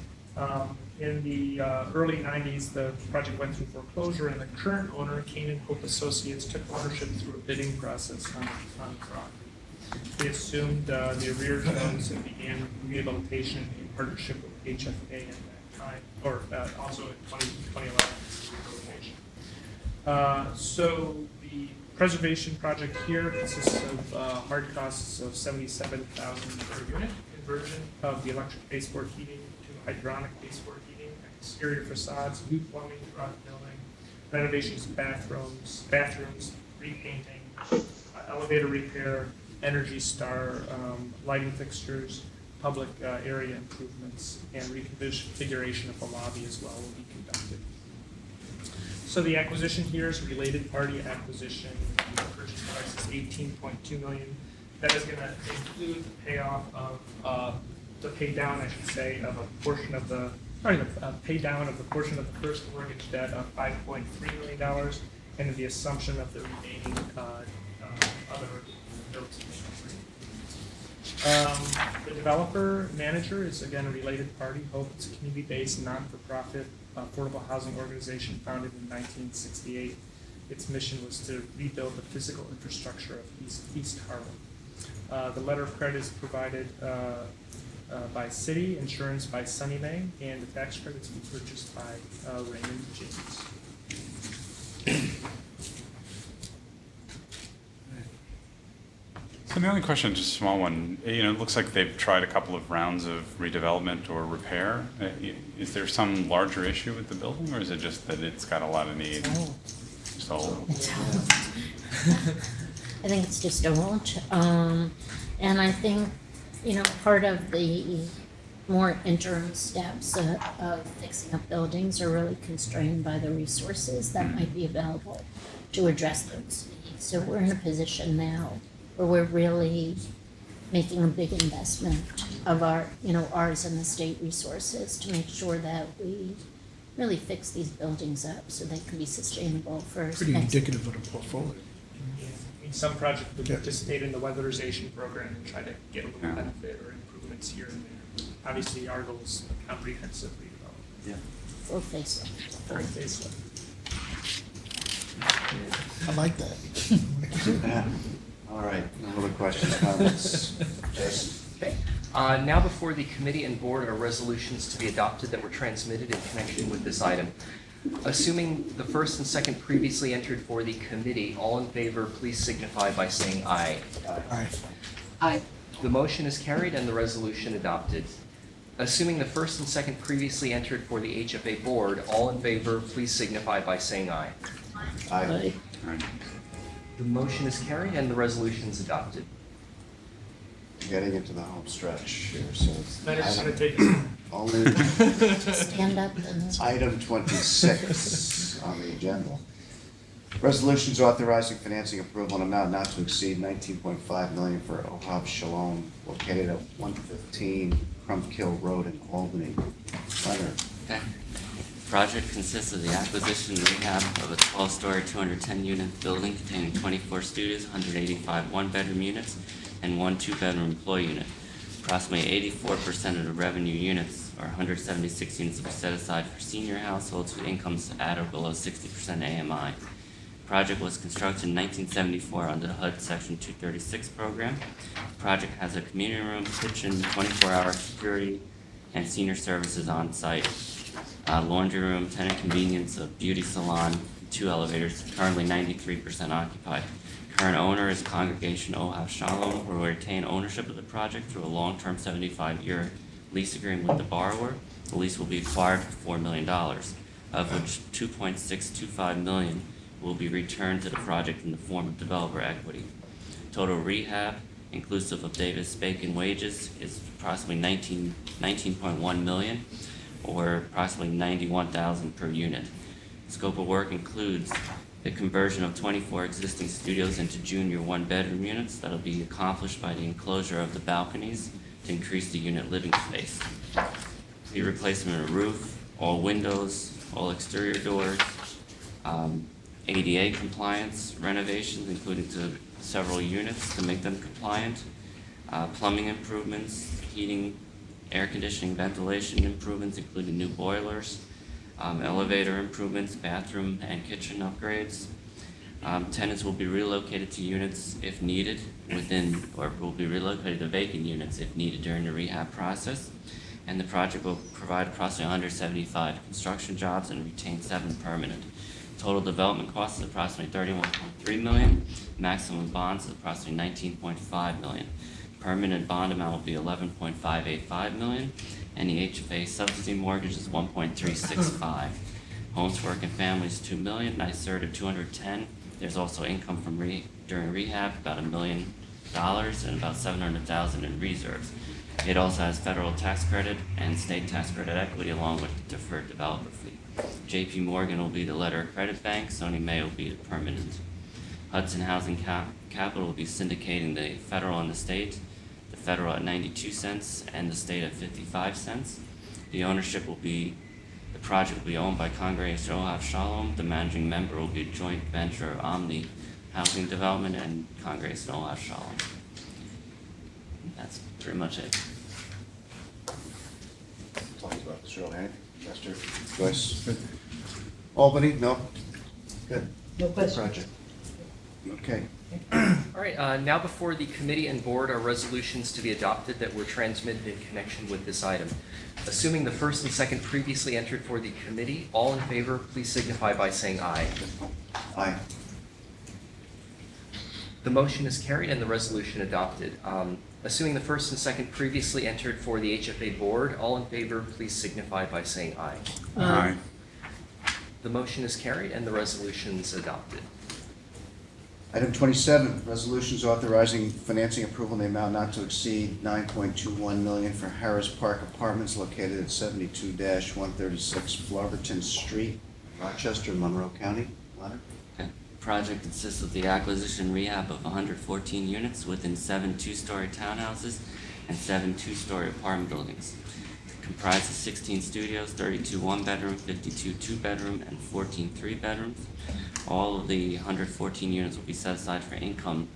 In the early 90s, the project went through foreclosure, and the current owner, Canaan Hope Associates, took ownership through a bidding process on the property. They assumed the arrears loans and began rehabilitation in partnership with HFA at that time, or also in 2011. So the preservation project here consists of hard costs of $77,000 per unit, conversion of the electric baseboard heating to hydronic baseboard heating, exterior facades, new plumbing throughout the building, renovations of bathrooms, repainting, elevator repair, Energy Star, lighting fixtures, public area improvements, and reconfiguration of the lobby as well will be conducted. So the acquisition here is a related party acquisition. The purchase price is $18.2 million. That is going to include the payoff of the pay down, I should say, of a portion of the pay down of the portion of the first mortgage debt of $5.3 million, and the assumption of the remaining other notes. The developer manager is again a related party. Hope it's a community-based, non-for-profit affordable housing organization founded in 1968. Its mission was to rebuild the physical infrastructure of East Harlem. The letter of credit is provided by Citi, insurance by Sunny Mae, and the tax credits will be purchased by Raymond James. So the only question, just a small one, it looks like they've tried a couple of rounds of redevelopment or repair. Is there some larger issue with the building, or is it just that it's got a lot of need? Just old. I think it's just old. And I think, part of the more interim steps of fixing up buildings are really constrained by the resources that might be available to address those needs. So we're in a position now where we're really making a big investment of ours and the state resources to make sure that we really fix these buildings up so they can be sustainable for. Pretty indicative of the portfolio. Some projects would participate in the weatherization program and try to get a little benefit or improvements here and there. Obviously, our goal is comprehensive redevelopment. Yeah. Full facelift. Full facelift. I like that. All right, no other questions, comments? Jason? Okay. Now before the committee and board are resolutions to be adopted that were transmitted in connection with this item. Assuming the first and second previously entered for the committee, all in favor, please signify by saying aye. Aye. Aye. The motion is carried and the resolution adopted. Assuming the first and second previously entered for the HFA board, all in favor, please signify by saying aye. Aye. The motion is carried and the resolution is adopted. Getting into the home stretch here, so it's Leonard's going to take us. only Stand up and. item 26 on the agenda. Resolutions authorizing financing approval in amount not to exceed $19.5 million for Ohab Shalom located at 115 Crumpkill Road in Albany. Leonard. Okay. The project consists of the acquisition and rehab of a 12-story, 210-unit building containing 24 studios, 185 one-bedroom units, and 1 two-bedroom employee unit. Approximately 84% of the revenue units, or 176 units, will be set aside for senior households with incomes at or below 60% AMI. Project was constructed in 1974 under the HUD Section 236 program. Project has a community room, kitchen, 24-hour security, and senior services on site. Laundry room, tenant convenience, a beauty salon, 2 elevators, currently 93% occupied. Current owner is Congregation Ohav Shalom, who will retain ownership of the project through a long-term 75-year lease agreement with the borrower. The lease will be acquired for $4 million, of which $2.625 million will be returned to the project in the form of developer equity. Total rehab, inclusive of Davis Bacon wages, is approximately 19.1 million, or approximately 91,000 per unit. Scope of work includes the conversion of 24 existing studios into junior 1-bedroom units that'll be accomplished by the enclosure of the balconies to increase the unit living space. The replacement of roof, all windows, all exterior doors, ADA compliance renovations, including to several units to make them compliant, plumbing improvements, heating, air conditioning, ventilation improvements, including new boilers, elevator improvements, bathroom and kitchen upgrades. Tenants will be relocated to units if needed or will be relocated to vacant units if needed during the rehab process. And the project will provide approximately 175 construction jobs and retain 7 permanent. Total development cost is approximately $31.3 million. Maximum bonds is approximately $19.5 million. Permanent bond amount will be $11.585 million, and the HFA subsidy mortgage is $1.365. Homes for working families $2 million, NYSERDA $210. There's also income from during rehab, about $1 million, and about $700,000 in reserves. It also has federal tax credit and state tax credit equity, along with deferred developer fee. JP Morgan will be the letter of credit bank. Sony May will be the permanent. Hudson Housing Capital will be syndicating the federal and the state. The federal at 92 cents and the state at 55 cents. The project will be owned by Congregation Ohav Shalom. The managing member will be a joint venture of Omni Housing Development and Congregation Ohav Shalom. That's pretty much it. Talking about this real Hank, Lester, Joyce. Albany, no? Good. No question. Project. Okay. All right, now before the committee and board are resolutions to be adopted that were transmitted in connection with this item. Assuming the first and second previously entered for the committee, all in favor, please signify by saying aye. Aye. The motion is carried and the resolution adopted. Assuming the first and second previously entered for the HFA board, all in favor, please signify by saying aye. Aye. The motion is carried and the resolution is adopted. Item 27, resolutions authorizing financing approval in the amount not to exceed $9.21 million for Harris Park Apartments located at 72-136 Florberton Street, Rochester, Monroe County. Leonard? Okay. Project consists of the acquisition rehab of 114 units within 7 2-story townhouses and 7 2-story apartment buildings. It comprises 16 studios, 32 1-bedroom, 52 2-bedroom, and 14 3-bedrooms. All of the 114 units will be set aside for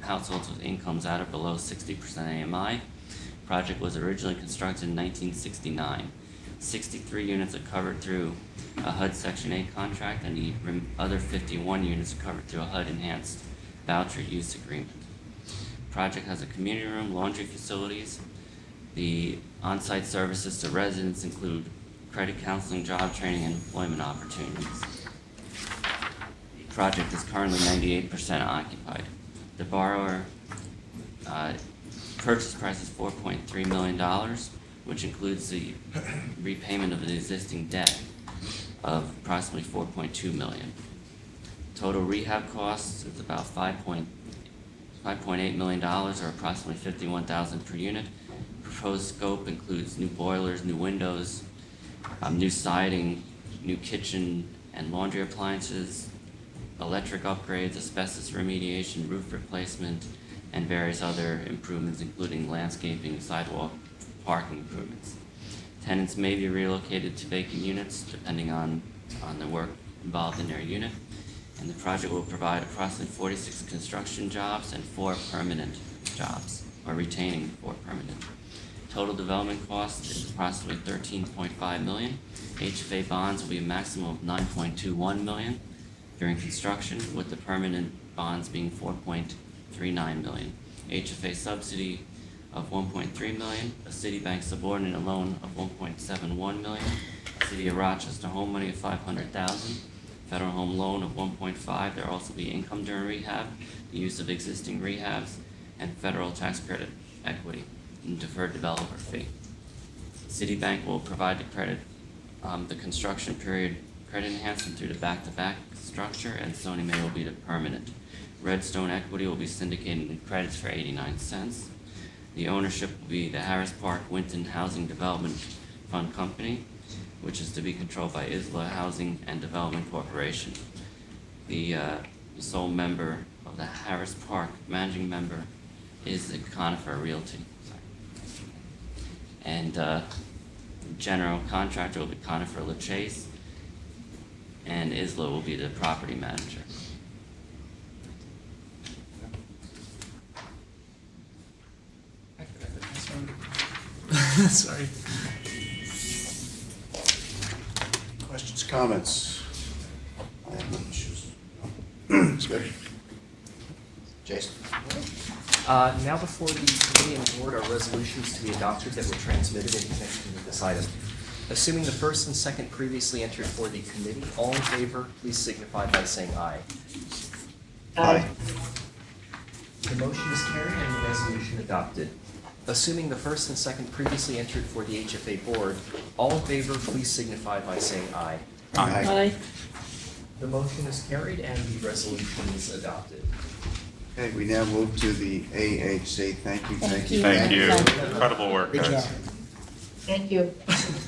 households with incomes at or below 60% AMI. Project was originally constructed in 1969. 63 units are covered through a HUD Section 8 contract, and the other 51 units are covered through a HUD Enhanced Voucher Use Agreement. Project has a community room, laundry facilities. The on-site services to residents include credit counseling, job training, and employment opportunities. Project is currently 98% occupied. The borrower purchase price is $4.3 million, which includes the repayment of the existing debt of approximately $4.2 million. Total rehab costs is about $5.8 million, or approximately $51,000 per unit. Proposed scope includes new boilers, new windows, new siding, new kitchen and laundry appliances, electric upgrades, asbestos remediation, roof replacement, and various other improvements, including landscaping, sidewalk, parking improvements. Tenants may be relocated to vacant units depending on the work involved in their unit, and the project will provide approximately 46 construction jobs and 4 permanent jobs, or retaining 4 permanent. Total development cost is approximately $13.5 million. HFA bonds will be a maximum of $9.21 million. during construction, with the permanent bonds being $4.39 million. HFA subsidy of $1.3 million, a Citibank subordinate loan of $1.71 million, City of Rochester home money of $500,000, federal home loan of $1.5 million. There will also be income during rehab, the use of existing rehabs, and federal tax credit equity and deferred developer fee. Citibank will provide the credit, the construction period credit enhancement through the back-to-back structure, and Sony May will be the permanent. Redstone Equity will be syndicated in credits for 89 cents. The ownership will be the Harris Park Winton Housing Development Fund Company, which is to be controlled by Isla Housing and Development Corporation. The sole member of the Harris Park, managing member, is the Conifer Realty. And general contractor will be Conifer LaChase, and Isla will be the property manager. Sorry. Questions, comments? I have no issues. It's good. Jason? Now before the committee and board are resolutions to be adopted that were transmitted in connection with this item. Assuming the first and second previously entered for the committee, all in favor, please signify by saying aye. Aye. The motion is carried and the resolution adopted. Assuming the first and second previously entered for the HFA board, all in favor, please signify by saying aye. Aye. The motion is carried and the resolution is adopted. Okay, we now move to the AHC. Thank you, thank you. Thank you. Incredible work, Good guys. job. Thank you.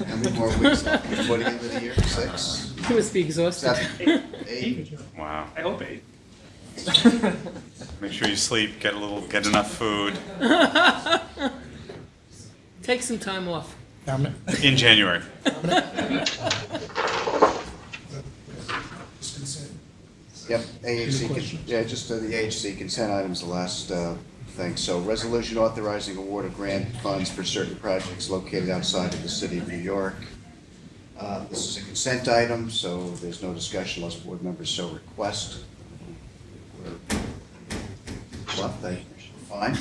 How many more weeks left before the end of the year? 6? You must be exhausted. 7? 8? Wow. I hope 8. Make sure you sleep, get enough food Take some time off. Dominic? in January. Just consent. Yep, AHC, questions? yeah, just the AHC consent items, the last thing. So resolution authorizing award of grant funds for certain projects located outside of the city of New York. This is a consent item, so there's no discussion unless board members so request. Well, fine.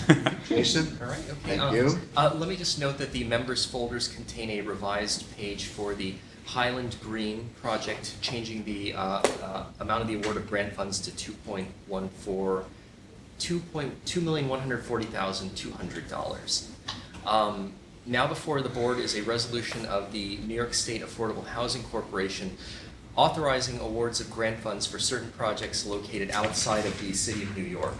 Jason? All right, okay. Thank you. Let me just note that the members' folders contain a revised page for the Highland Green project, changing the amount of the award of grant funds to $2,140,200. Now before the board is a resolution of the New York State Affordable Housing Corporation authorizing awards of grant funds for certain projects located outside of the city of New York.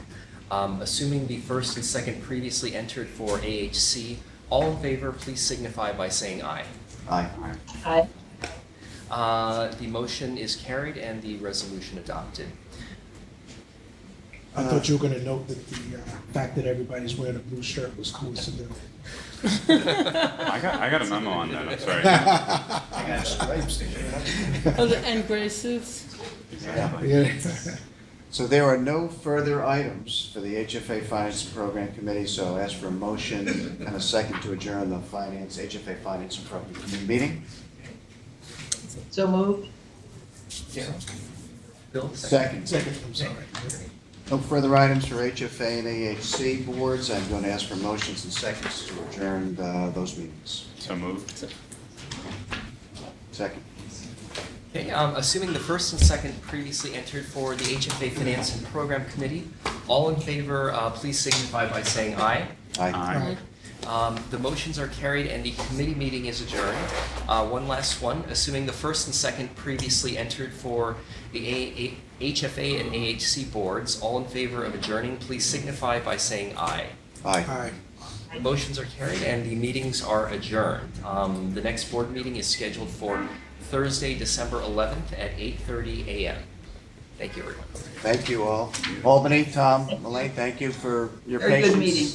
Assuming the first and second previously entered for AHC, all in favor, please signify by saying aye. Aye. Aye. The motion is carried and the resolution adopted. I thought you were gonna note that the fact that everybody's wearing a blue shirt was coincidental. I got a memo on that, I'm sorry. I got stripes there. Oh, and gray suits? Yeah. So there are no further items for the HFA Finance and Program Committee, so ask for a motion and a second to adjourn the HFA Finance and Program Committee meeting. So moved. Bill? Second. I'm sorry. No further items for HFA and AHC boards. I'm going to ask for motions and seconds to adjourn those meetings. So moved. Second. Okay, assuming the first and second previously entered for the HFA Finance and Program Committee, all in favor, please signify by saying aye. Aye. The motions are carried and the committee meeting is adjourned. One last one, assuming the first and second previously entered for the HFA and AHC boards, all in favor of adjourning, please signify by saying aye. Aye. Aye. Motions are carried and the meetings are adjourned. The next board meeting is scheduled for Thursday, December 11th at 8:30 a.m. Thank you, everyone. Thank you all. Albany, Tom, Elaine, thank you for your Very good patience. meeting.